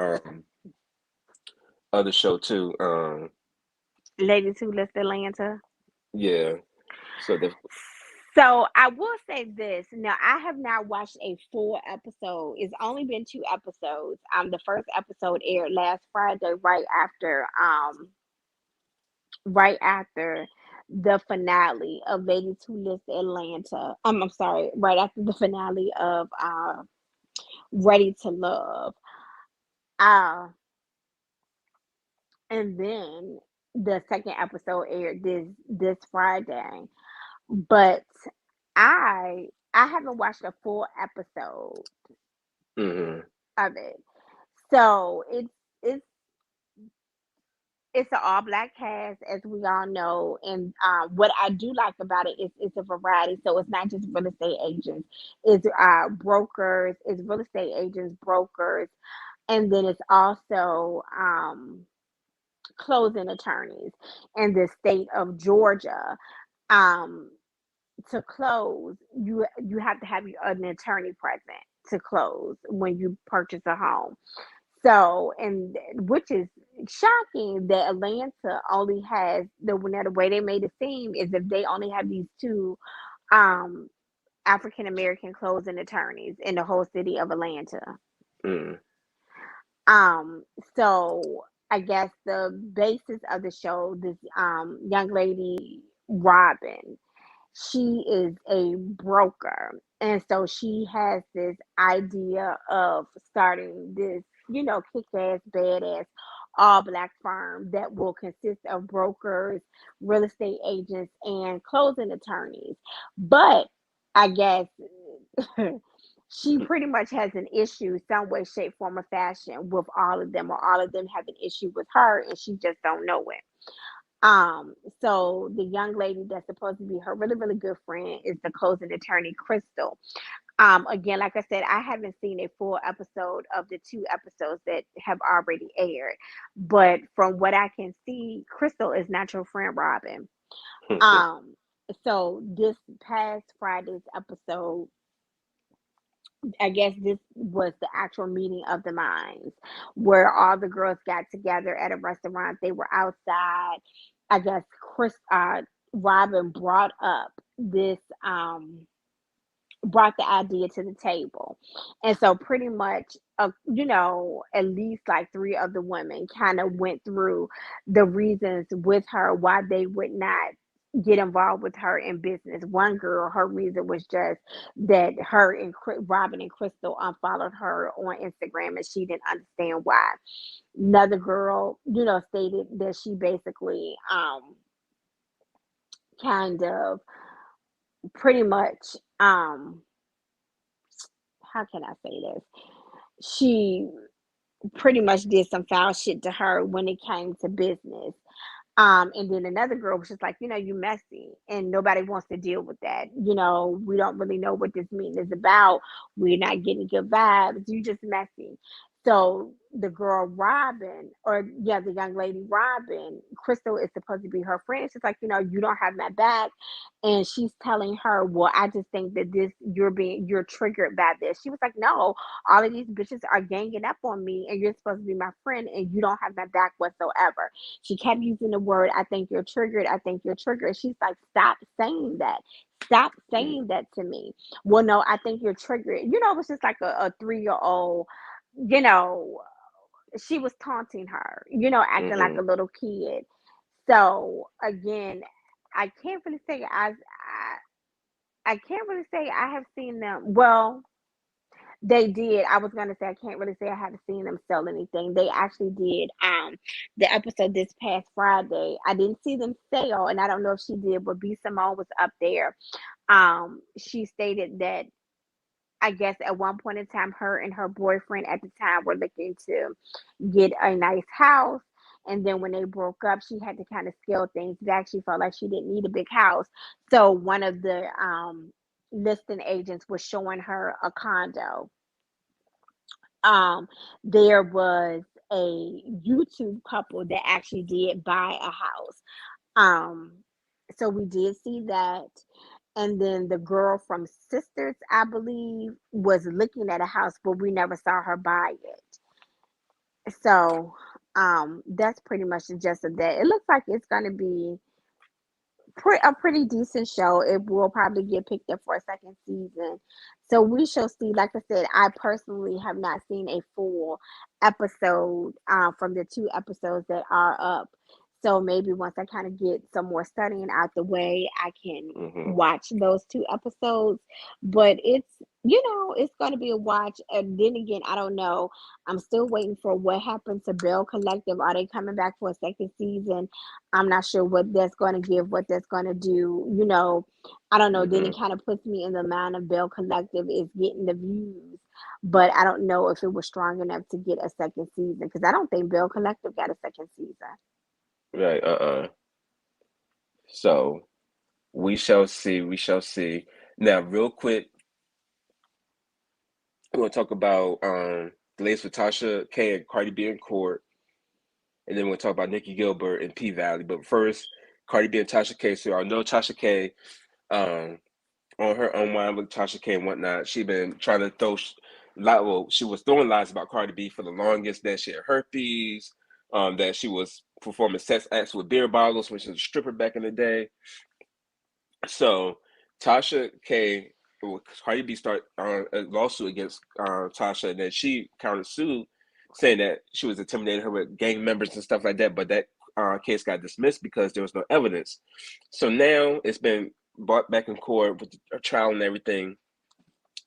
other show too. Ladies Who Left Atlanta. Yeah. So the So I will say this. Now I have not watched a full episode. It's only been two episodes. The first episode aired last Friday, right after the finale of Ladies Who Left Atlanta. I'm sorry, right after the finale of Ready to Love. Uh and then the second episode aired this Friday. But I haven't watched a full episode hmm of it. So it's it's an all black cast, as we all know, and what I do like about it is it's a variety. So it's not just real estate agents, it's brokers, it's real estate agents, brokers, and then it's also closing attorneys in the state of Georgia. Um, to close, you have to have an attorney present to close when you purchase a home. So, and which is shocking that Atlanta only has the way they made it seem is if they only have these two um African American closing attorneys in the whole city of Atlanta. mm Um, so I guess the basis of the show, this young lady Robin, she is a broker, and so she has this idea of starting this, kick-ass badass all black firm that will consist of brokers, real estate agents, and closing attorneys. But I guess she pretty much has an issue, some way, shape, form, or fashion with all of them, or all of them have an issue with her, and she just don't know it. So the young lady that's supposed to be her really, really good friend is the closing attorney, Crystal. Again, like I said, I haven't seen a full episode of the two episodes that have already aired, but from what I can see, Crystal is not your friend Robin. Um, so this past Friday's episode, I guess this was the actual meeting of the minds where all the girls got together at a restaurant. They were outside. I guess Robin this brought the idea to the table. And so pretty much, at least like three of the women kind of went through the reasons with her why they would not get involved with her in business. One girl, her reason was just that her and Robin and Crystal unfollowed her on Instagram and she didn't understand why. Another girl, stated that she basically kind of pretty much how can I say this? She pretty much did some foul shit to her when it came to business. And then another girl was just like, you messy and nobody wants to deal with that. We don't really know what this meeting is about. We're not getting good vibes. You just messy. So the girl Robin, or yeah, the young lady Robin, Crystal is supposed to be her friend. She's like, you don't have my back. And she's telling her, well, I just think that you're triggered by this. She was like, no, all of these bitches are ganging up on me and you're supposed to be my friend and you don't have my back whatsoever. She kept using the word, I think you're triggered. I think you're triggered. She's like, stop saying that. Stop saying that to me. Well, no, I think you're triggered. It was just like a 3-year-old, you know, she was taunting her, acting like a little kid. So again, I can't really say I can't really say I have seen them. Well, they did. I was gonna say I can't really say I haven't seen them sell anything. They actually did. The episode this past Friday, I didn't see them sell, and I don't know if she did, but B Simone was up there. She stated that I guess at one point in time, her and her boyfriend at the time were looking to get a nice house. And then when they broke up, she had to kind of scale things back. She felt like she didn't need a big house. So one of the listing agents was showing her a condo. um there was a YouTube couple that actually did buy a house. um so we did see that. And then the girl from Sisters, I believe, was looking at a house, but we never saw her buy it. So that's pretty much the gist of that. It looks like it's going to be a pretty decent show. It will probably get picked up for a second season. So we shall see. Like I said, I personally have not seen a full episode from the two episodes that are up. So maybe once I kind of get some more studying out the way, I can watch those two episodes. But it's going to be a watch. And then again, I don't know. I'm still waiting for what happened to Bell Collective. Are they coming back for a second season? I'm not sure what that's going to give, what that's going to do. I don't know. Then it kind of puts me in the mind of Bell Collective is getting the views, but I don't know if it was strong enough to get a second season because I don't think Bell Collective got a second season. Right. So we shall see. We shall see. Now, real quick, we're gonna talk about the latest with Tasha K and Cardi B in court, and then we'll talk about Nicci Gilbert and P Valley. But first, Cardi B and Tasha K. So I know Tasha K, on her unwind with Tasha K and whatnot, she been trying to she was throwing lies about Cardi B for the longest, that she had herpes, that she was performing sex acts with beer bottles when she was a stripper back in the day. So Tasha K, Cardi B start a lawsuit against Tasha, and then she countersued, saying that she was intimidating her with gang members and stuff like that. But that case got dismissed because there was no evidence. So now it's been brought back in court with a trial and everything.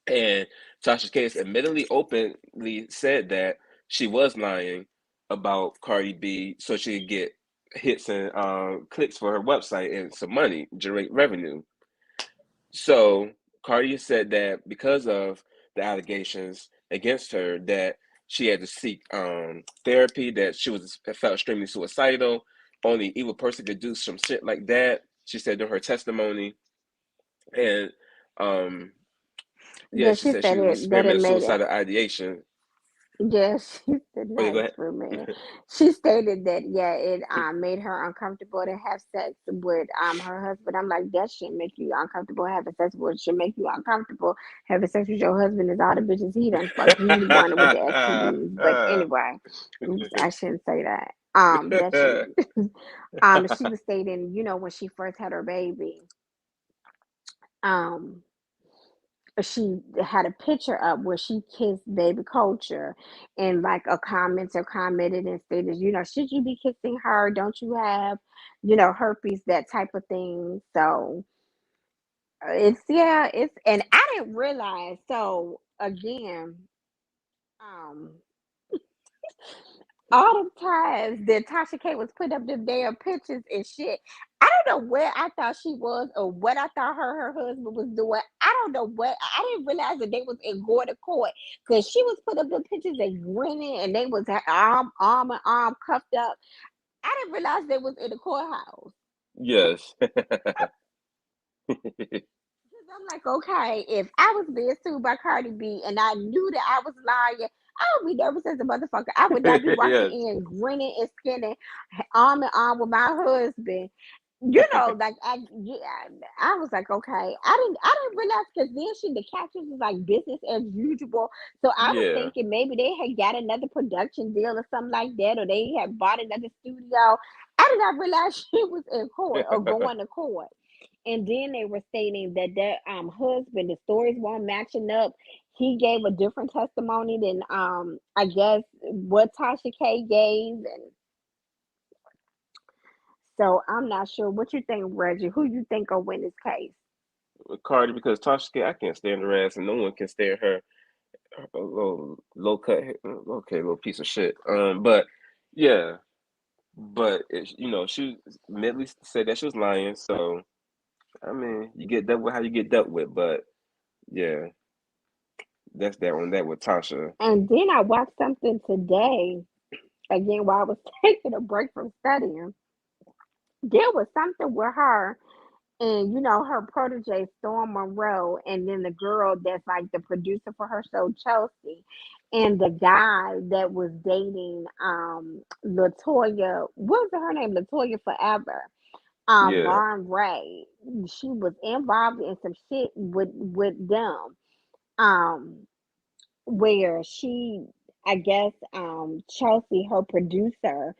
And Tasha K has admittedly openly said that she was lying about Cardi B so she could get hits and clicks for her website and some money, generate revenue. So Cardi said that because of the allegations against her, that she had to seek therapy, that she was felt extremely suicidal. Only evil person could do some shit like that. She said during her testimony, and um, yeah, Yeah, she she said she said was that it experimenting made it. suicidal ideation. Yes, she did Oh yeah, not go experiment. ahead. She stated that yeah, it made her uncomfortable to have sex with her husband. I'm like, that shouldn't make you uncomfortable having sex with. It should make you uncomfortable having sex with your husband. Is all the bitches he done fucked. He the one with the STDs. But anyway, oops, I shouldn't say that. That shit. She was stating, when she first had her baby, um she had a picture up where she kissed baby culture, and like a commenter commented and stated, should you be kissing her, don't you have herpes, that type of thing. So it's and I didn't realize. So again, um all the times that Tasha K was putting up them damn pictures and shit. I don't know where I thought she was or what I thought her husband was doing. I don't know what. I didn't realize that they was in going to court because she was putting up the pictures and grinning, and they was arm and arm cuffed up. I didn't realize they was in the courthouse. Yes. 'Cause I'm like, okay, if I was being sued by Cardi B and I knew that I was lying, I would be nervous as a motherfucker. I would not be walking Yes. in grinning and skinning, arm in arm with my husband. Like I was like, okay, I didn't realize because then the captions was like business as usual. So I was Yeah. thinking maybe they had got another production deal or something like that, or they had bought another studio. I did not realize she was in court or going to court. And then they were stating that their husband, the stories weren't matching up. He gave a different testimony than I guess what Tasha K gave, and so I'm not sure what you think, Reggie. Who you think will win this case? With Cardi, because Tasha K, I can't stand her ass, and no one can stand her. A little low cut, okay, little piece of shit. But yeah, but she admittedly said that she was lying. So I mean, you get dealt with how you get dealt with. But yeah, that's that one. That with Tasha. And then I watched something today again while I was taking a break from studying. There was something with her and her protege Storm Monroe, and then the girl that's like the producer for her show Chelsea, and the guy that was dating Latoya, what was her name? Latoya Forever. Yeah, Vaughn Ray. She was involved in some shit with them. Um, where she, I guess, Chelsea, her producer,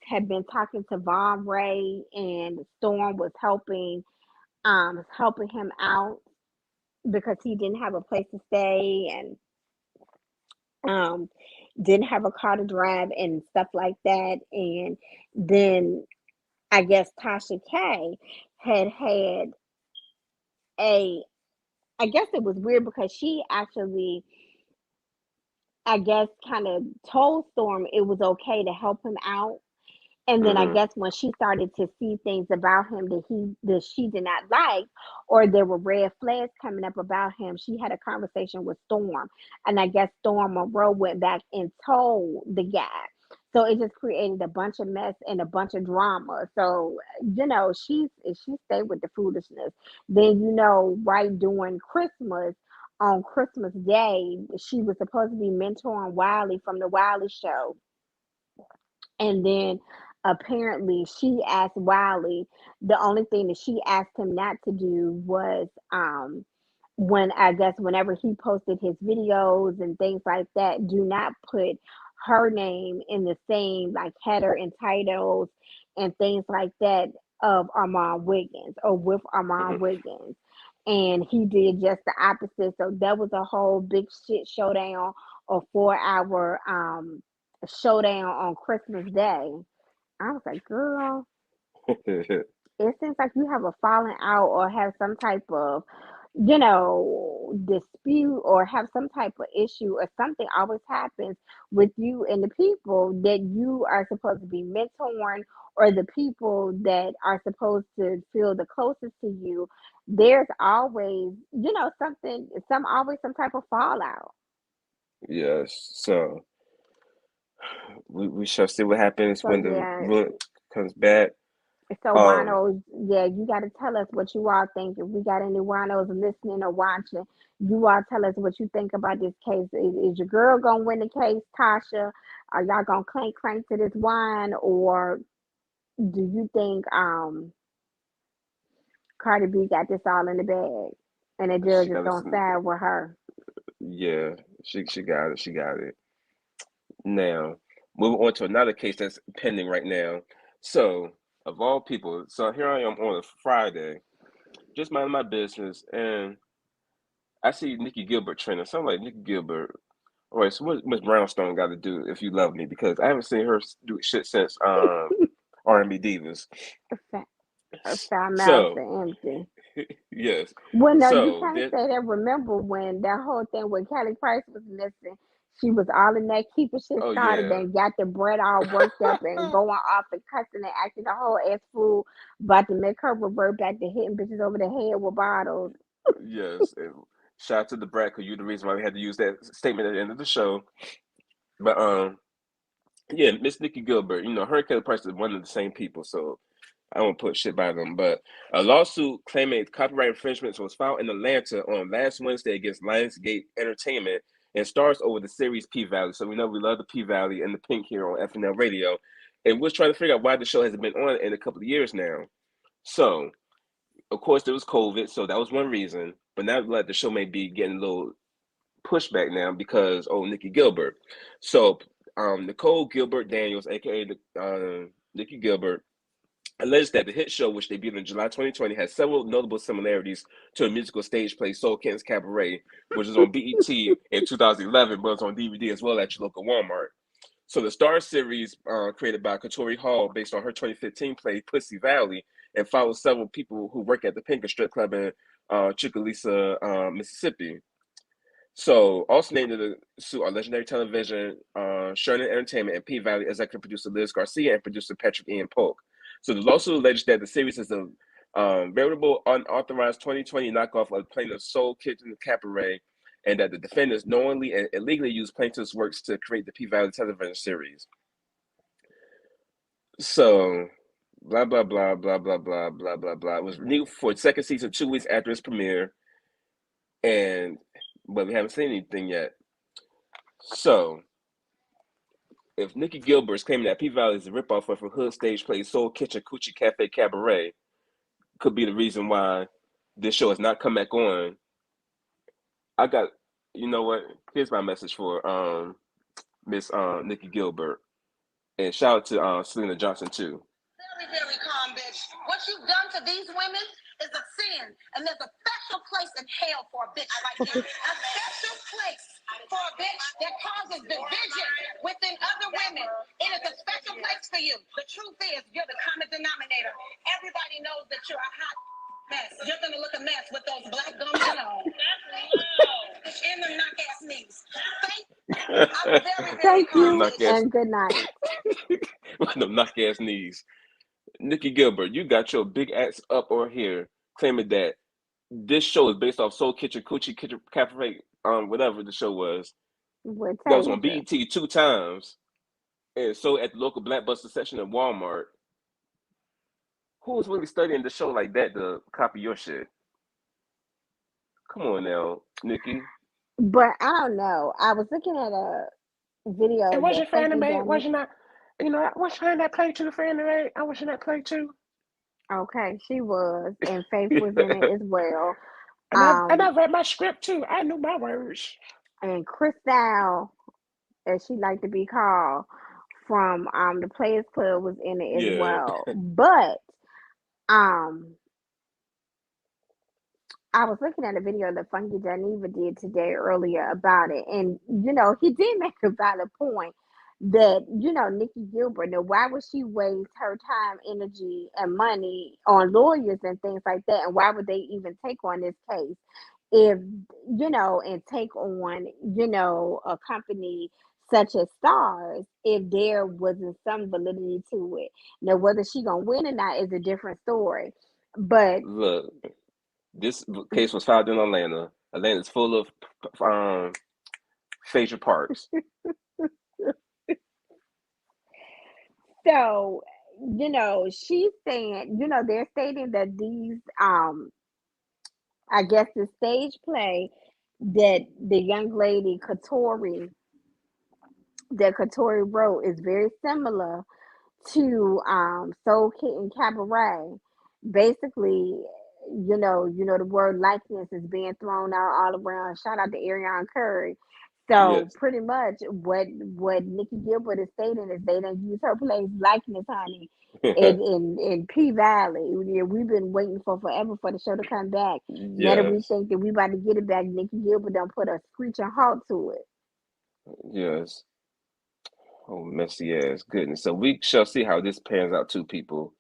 had been talking to Von Ray, and Storm was helping him out because he didn't have a place to stay, and um didn't have a car to drive and stuff like that. And then I guess Tasha K had a, I guess it was weird because she actually, I guess, kind of told Storm it was okay to help him out. And then I hmm guess when she started to see things about him that she did not like, or there were red flags coming up about him, she had a conversation with Storm. And I guess Storm Monroe went back and told the guy. So it just created a bunch of mess and a bunch of drama. So, she stayed with the foolishness. Then, right during Christmas, on Christmas Day, she was supposed to be mentoring Wiley from the Wiley show, and then apparently she asked Wiley, the only thing that she asked him not to do was when, I guess, whenever he posted his videos and things like that, do not put her name in the same like header and titles and things like that of Armand Wiggins or with Armand hmm Wiggins. And he did just the opposite. So that was a whole big shit showdown, a 4 hour showdown on Christmas Day. I was like, girl, it seems like you have a falling out or have some type of, dispute or have some type of issue or something always happens with you and the people that you are supposed to be mentoring or the people that are supposed to feel the closest to you, there's always, some type of fallout. Yes. So we shall see what happens So when the yeah, ruling comes back. so Um, winos, yeah, you got to tell us what you all think. If we got any winos listening or watching, you all tell us what you think about this case. Is your girl gonna win the case, Tasha? Are y'all gonna crank to this wine, or do you think Cardi B got this all in the bag, and the she judge is got us. gonna side with her? Yeah, she got it. She got it. Now, moving on to another case that's pending right now. So, of all people, so here I am on a Friday, just minding my business, and I see Nicci Gilbert trending. So I'm like, Nicci Gilbert. All right, so what Miss Brownstone got to do if you love me? Because I haven't seen her do shit since R&B Divas. A fat, a fat mouth So, and empty. yes. Well, no, you So, can't there, say that. Remember when that whole thing with Kelly Price was missing? She was all in that keeping shit oh started, yeah. then got the bread all worked up and going off and cussing and acting a whole ass fool, about to make her revert back to hitting bitches over the head with bottles. Yes. And shout out to the brat, because you're the reason why we had to use that statement at the end of the show. But yeah, Miss Nicki Gilbert, her and Kelly Price is one of the same people, so I won't put shit by them. But a lawsuit claiming copyright infringement was filed in Atlanta on last Wednesday against Lionsgate Entertainment and stars over the series P Valley. So we know we love the P Valley and the Pink here on FNL Radio. And we're trying to figure out why the show hasn't been on in a couple of years now. So, of course, there was COVID, so that was one reason. But now like the show may be getting a little pushback now because Nicki Gilbert. So Nicole Gilbert Daniels, aka Nicki Gilbert, alleged that the hit show, which debuted in July 2020, has several notable similarities to a musical stage play, Soul Kitten's Cabaret, which was on BET in 2011, but it's on DVD as well at your local Walmart. So the Star series, created by Katori Hall, based on her 2015 play Pussy Valley, and follows several people who work at the Pink Strip Club in Chickalisa, Mississippi. So, also named in the suit are Legendary Television, Sherman Entertainment, and P Valley executive producer Liz Garcia and producer Patrick Ian Polk. So, the lawsuit alleged that the series is a veritable unauthorized 2020 knockoff of plaintiff's Soul Kitchen Cabaret, and that the defendants knowingly and illegally used plaintiff's works to create the P Valley television series. So, blah, blah, blah, blah, blah, blah, blah, blah, blah. It was renewed for its second season 2 weeks after its premiere, and but we haven't seen anything yet. So, if Nicki Gilbert is claiming that P Valley is a ripoff of her hood stage play Soul Kitchen Coochie Cafe Cabaret, could be the reason why this show has not come back on. I got, you know what? Here's my message for Miss Nicki Gilbert, and shout out to Selena Johnson too. Very, very calm, bitch. What you've done to these women is a sin, and there's a special place in hell for a bitch like you. A special place for a bitch that causes division within other women. It is a special place for you. The truth is, you're the common denominator. Everybody knows that you're a hot mess. You're gonna look a mess with those black gums and all. And the knock ass knees. I'm very, very Thank calm, you knock bitch. ass, and good night. them knock ass knees. Nicki Gilbert, you got your big ass up on here claiming that this show is based off Soul Kitchen Coochie Kitchen Cafe, whatever the show was, With that was on Tasia. BET 2 times, and so at the local Blackbuster section at Walmart. Who's really studying the show like that to copy your shit? Come on now, Nikki. But I don't know. I was looking at a And video was that your fan Funky mate? Dunny. Was you not? I was trying that play too, fan mate. I was in that play too. Okay, she was, and Faith was in it as well. And I Um, read my script too. I knew my words. and Crystal, as she liked to be called, from the Players Club was in it as Yeah. well. But um I was looking at a video that Funky Geneva did today earlier about it, and he did make a valid point. that, Nicci Gilbert, now why would she waste her time, energy, and money on lawyers and things like that? And why would they even take on this case if, and take on, a company such as Stars if there wasn't some validity to it? Now, whether she gonna win or not is a different story. But Look, this case was filed in Atlanta. Atlanta's full of facial parts. so, she's saying, they're stating that these I guess the stage play that the young lady Katori wrote is very similar to Soul Kitten Cabaret. Basically, the word likeness is being thrown out all around. Shout out to Ariana Curry. So Yes. pretty much what Nicci Gilbert is stating is they didn't use her play's likeness, honey. In P Valley, yeah, we've been waiting for forever for the show to come back. Now that we Yes. think that we about to get it back, Nicci Gilbert done put a screeching halt to it. Yes. Oh, messy ass goodness. So we shall see how this pans out too, people.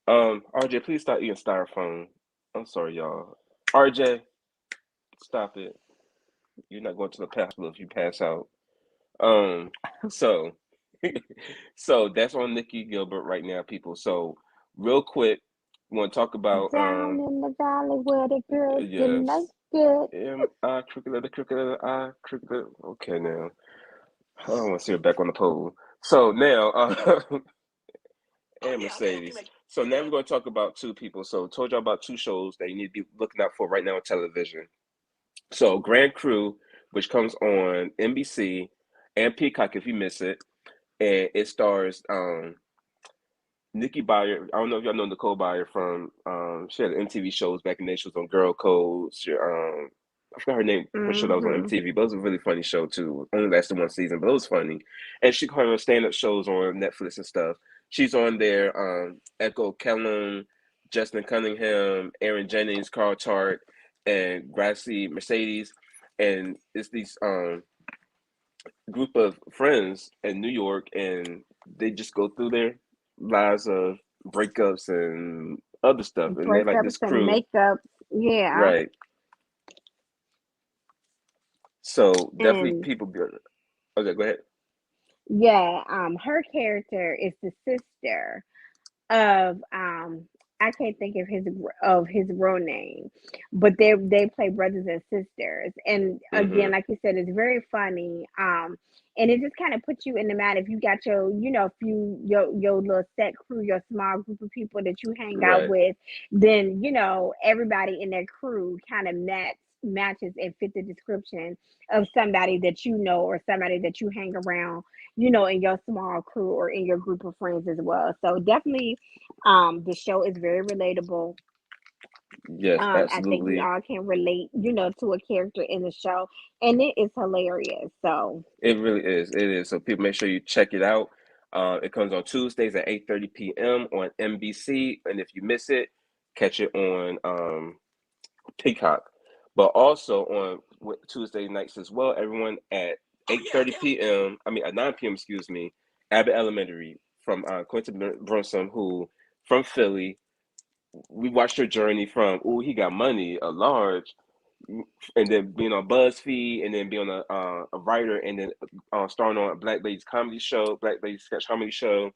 RJ, please stop eating styrofoam. I'm sorry, y'all. RJ, stop it. You're not going to the hospital if you pass out. So so that's on Nicci Gilbert right now, people. So real quick, we want to talk about Down in the valley where the girls get yes. naked. Crooked letter, crooked letter, crooked letter. Okay, now I don't want to see her back on the pole. So now, and Mercedes. So now we're going to talk about two people. So told y'all about two shows that you need to be looking out for right now on television. So Grand Crew, which comes on NBC and Peacock if you miss it, and it stars Nikki Byer. I don't know if y'all know Nicole Byer from she had MTV shows back in the day. She was on Girl Code. I forgot her name, her show that was on Mm-hmm. MTV, but it was a really funny show too. Only lasted one season, but it was funny. And she kind of stand-up shows on Netflix and stuff. She's on there. Echo Kellum, Justin Cunningham, Aaron Jennings, Carl Tart, and Gracie Mercedes. And it's these group of friends in New York, and they just go through their lives of breakups and other stuff, and they're like Breakups this and crew, makeups. Yeah. right? So definitely, And people. Okay, go ahead. yeah, her character is the sister of I can't think of his real name, but they play brothers and sisters. And again, Hmm. like you said, it's very funny. And it just kind of puts you in the mind if you got your, your little set crew, your small group of people that you hang out Right. with, then everybody in that crew kind of matches and fit the description of somebody that or somebody that you hang around, in your small crew or in your group of friends as well. So definitely, the show is very relatable. Yes, I think we absolutely. all can relate, to a character in the show, and it is hilarious. So It really is. It is. So people, make sure you check it out. It comes on Tuesdays at 8:30 p.m. on NBC, and if you miss it, catch it on Peacock, but also on Tuesday nights as well. Everyone at 8:30 p.m. I mean at 9 p.m. Excuse me. Abbott Elementary from Quentin Brunson, who from Philly. We watched her journey from he got money, a large, and then being on BuzzFeed, and then being a writer, and then starring on a Black Ladies comedy show, Black Ladies sketch comedy show,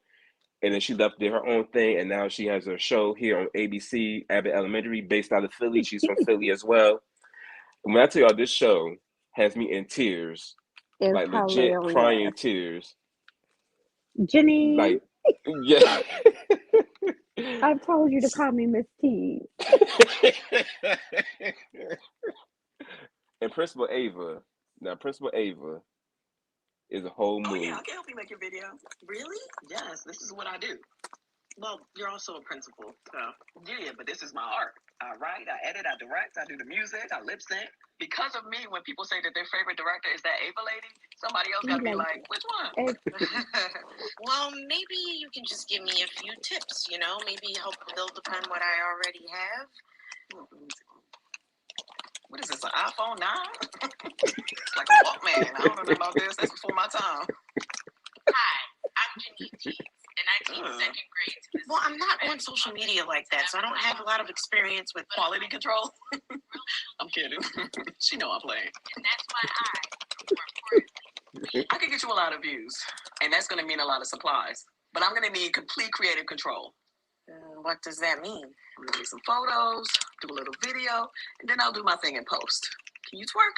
and then she left did her own thing, and now she has a show here on ABC, Abbott Elementary, based out of Philly. She's from Philly as well. When I tell y'all this show has me in tears, it's like legit crying hilarious. tears, Janine, like yeah. I've told you to call me Miss T. And Principal Ava, now Principal Ava is a whole Oh yeah, mood. I can help you make your video. Really? Yes, this is what I do. Well, you're also a principal, so yeah, but this is my art. I write, I edit, I direct, I do the music, I lip sync. Because of me, when people say that their favorite director is that Ava lady, somebody else got You to be like like, which one? it. Well, maybe you can just give me a few tips, maybe help build upon what I already have. What is this, an iPhone 9? It's like a Walkman. I don't know about this. That's before my time. Hi, I'm Janine Teets, and I teach second grade. Well, I'm not on social media like that, so I don't have a lot of experience with quality control. I'm kidding. She know I'm playing. And that's why I can get you a lot of views, and that's going to mean a lot of supplies. But I'm going to need complete creative control. What does that mean? I'm going to need some photos, do a little video, and then I'll do my thing in post. Can you twerk?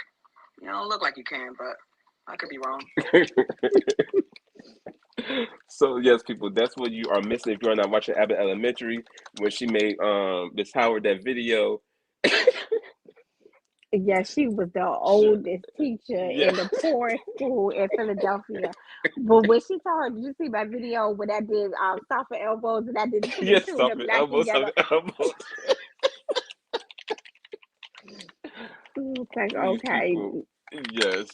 You don't look like you can, but I could be wrong. So yes, people, that's what you are missing if you're not watching Abbott Elementary, when she made Miss Howard that video. Yeah, she was the oldest teacher in the poorest school in Philadelphia. But when she told her, did you see my video when I did soft elbows and I did put the Yes, two of stop them it, back elbows, together? elbows. It's like, Please, okay, people, yes.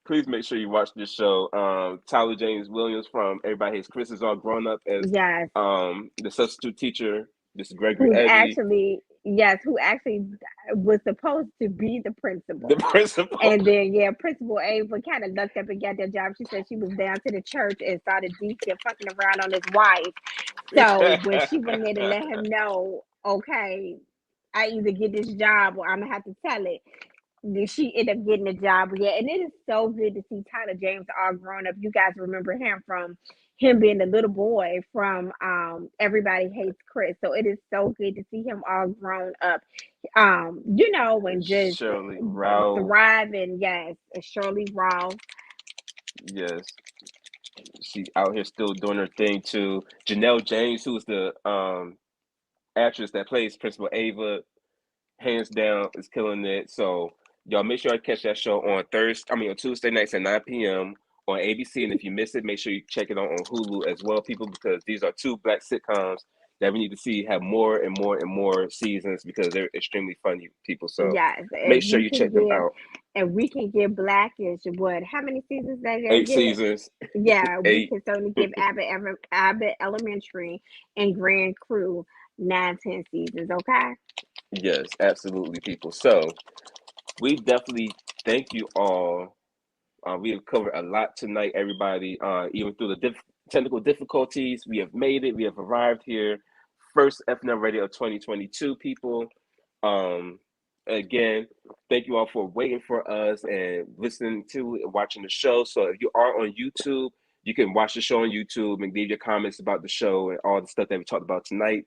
Please make sure you watch this show. Tyler James Williams from Everybody Hates Chris is all grown up as yes, the substitute teacher. This is Gregory who Eddy, actually, yes, who actually was supposed to be the the principal. principal. And then, yeah, Principal Ava kind of lucked up and got that job. She said she was down to the church and started Deacon fucking around on his wife. So when she went there to let him know, okay, I either get this job or I'm gonna have to tell it. Then she ended up getting the job. Yeah, and it is so good to see Tyler James all grown up. You guys remember him from him being the little boy from Everybody Hates Chris. So it is so good to see him all grown up. And just Shirley Ralph. thriving. Yes, Shirley Ralph. Yes, she out here still doing her thing too. Janelle James, who's the actress that plays Principal Ava, hands down is killing it. So y'all make sure I catch that show on Tuesday nights at 9 p.m. on ABC. And if you miss it, make sure you check it out on Hulu as well, people, because these are two black sitcoms that we need to see have more and more and more seasons because they're extremely funny, people. So Yes, make and sure we you can check them give out. and we can give Blackish what? How many seasons they gonna 8 get? seasons, Yeah, we eight. can certainly give Abbott Elementary and Grand Crew 9, 10 seasons. Okay. Yes, absolutely, people. So we definitely thank you all. We have covered a lot tonight, everybody. Even through the technical difficulties, we have made it. We have arrived here. First FNL Radio of 2022, people. Um, Again, thank you all for waiting for us and listening to and watching the show. So if you are on YouTube, you can watch the show on YouTube and leave your comments about the show and all the stuff that we talked about tonight.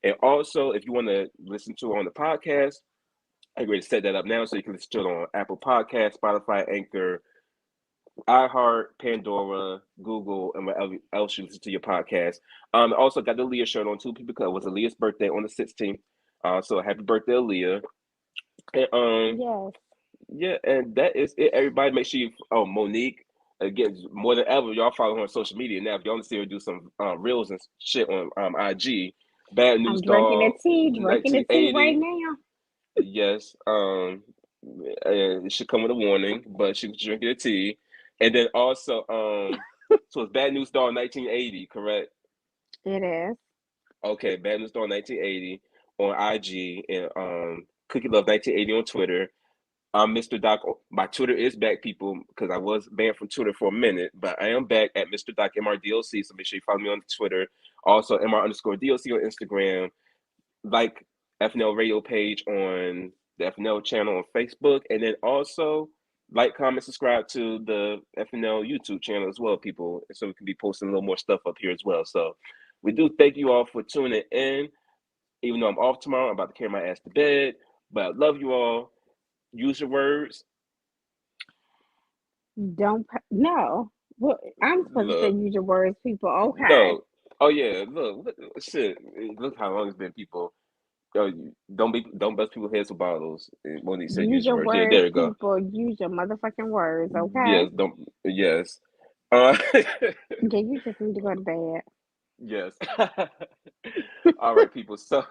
And also, if you want to listen to it on the podcast, I'm going to set that up now so you can listen to it on Apple Podcasts, Spotify, Anchor, iHeart, Pandora, Google, and whatever else you listen to your podcast. Also got the Leah shirt on too, because it was Aaliyah's birthday on the 16th. So happy birthday, Aaliyah. And Yes. yeah, and that is it. Everybody, make sure you Monique. Again, more than ever, y'all follow her on social media now. If y'all want to see her do some reels and shit on IG, Bad I'm News drinking Dog, the tea right 1980. now. Yes, and it should come with a warning, but she was drinking the tea. And then also, so it's Bad News Dog 1980, correct? It is. Okay, Bad News Dog 1980 on IG and Cookie Love 1980 on Twitter. I'm Mr. Doc. My Twitter is back, people, because I was banned from Twitter for a minute, but I am back at Mr. Doc MRDOC. So make sure you follow me on Twitter. Also, MR_DOC on Instagram. Like FNL Radio page on the FNL channel on Facebook, and then also like, comment, subscribe to the FNL YouTube channel as well, people, so we can be posting a little more stuff up here as well. So we do thank you all for tuning in. Even though I'm off tomorrow, I'm about to carry my ass to bed, but I love you all. Use your words. No. Well, I'm supposed to say Look, use your words, people. Okay. no. Oh yeah, look, shit. Look how long it's been, people. Yo, don't bust people's heads with bottles. And Monique said, Use "Use your your words." Yeah, words, there you go. people. Use your motherfucking words. Okay. Yes, don't. Yes. Uh, Yeah, you just need to go to bed. yes. All right, people. So,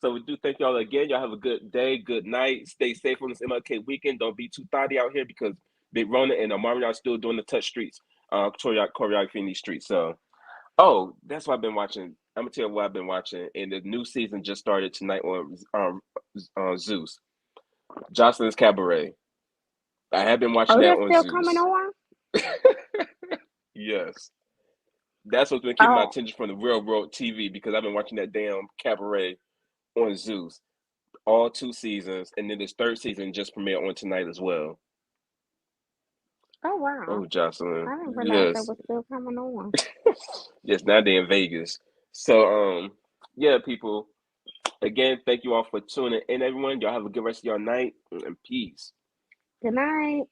so we do thank y'all again. Y'all have a good day, good night. Stay safe on this MLK weekend. Don't be too thotty out here because Big Rona and Amari are still doing the touch streets, choreography in these streets. So, oh, that's what I've been watching. I'm gonna tell you what I've been watching, and the new season just started tonight on Zeus. Jocelyn's Cabaret. I have been watching Oh, that that's on still coming Zeus. on? Yes. That's what's been keeping my Oh, attention from the real world TV because I've been watching that damn cabaret on Zeus all 2 seasons, and then this third season just premiered on tonight as well. oh wow. Oh, Jocelyn. I didn't realize that Yes. was still coming on. Yes, now they're in Vegas. So yeah, people. Again, thank you all for tuning in, everyone. Y'all have a good rest of your night and peace. Good night.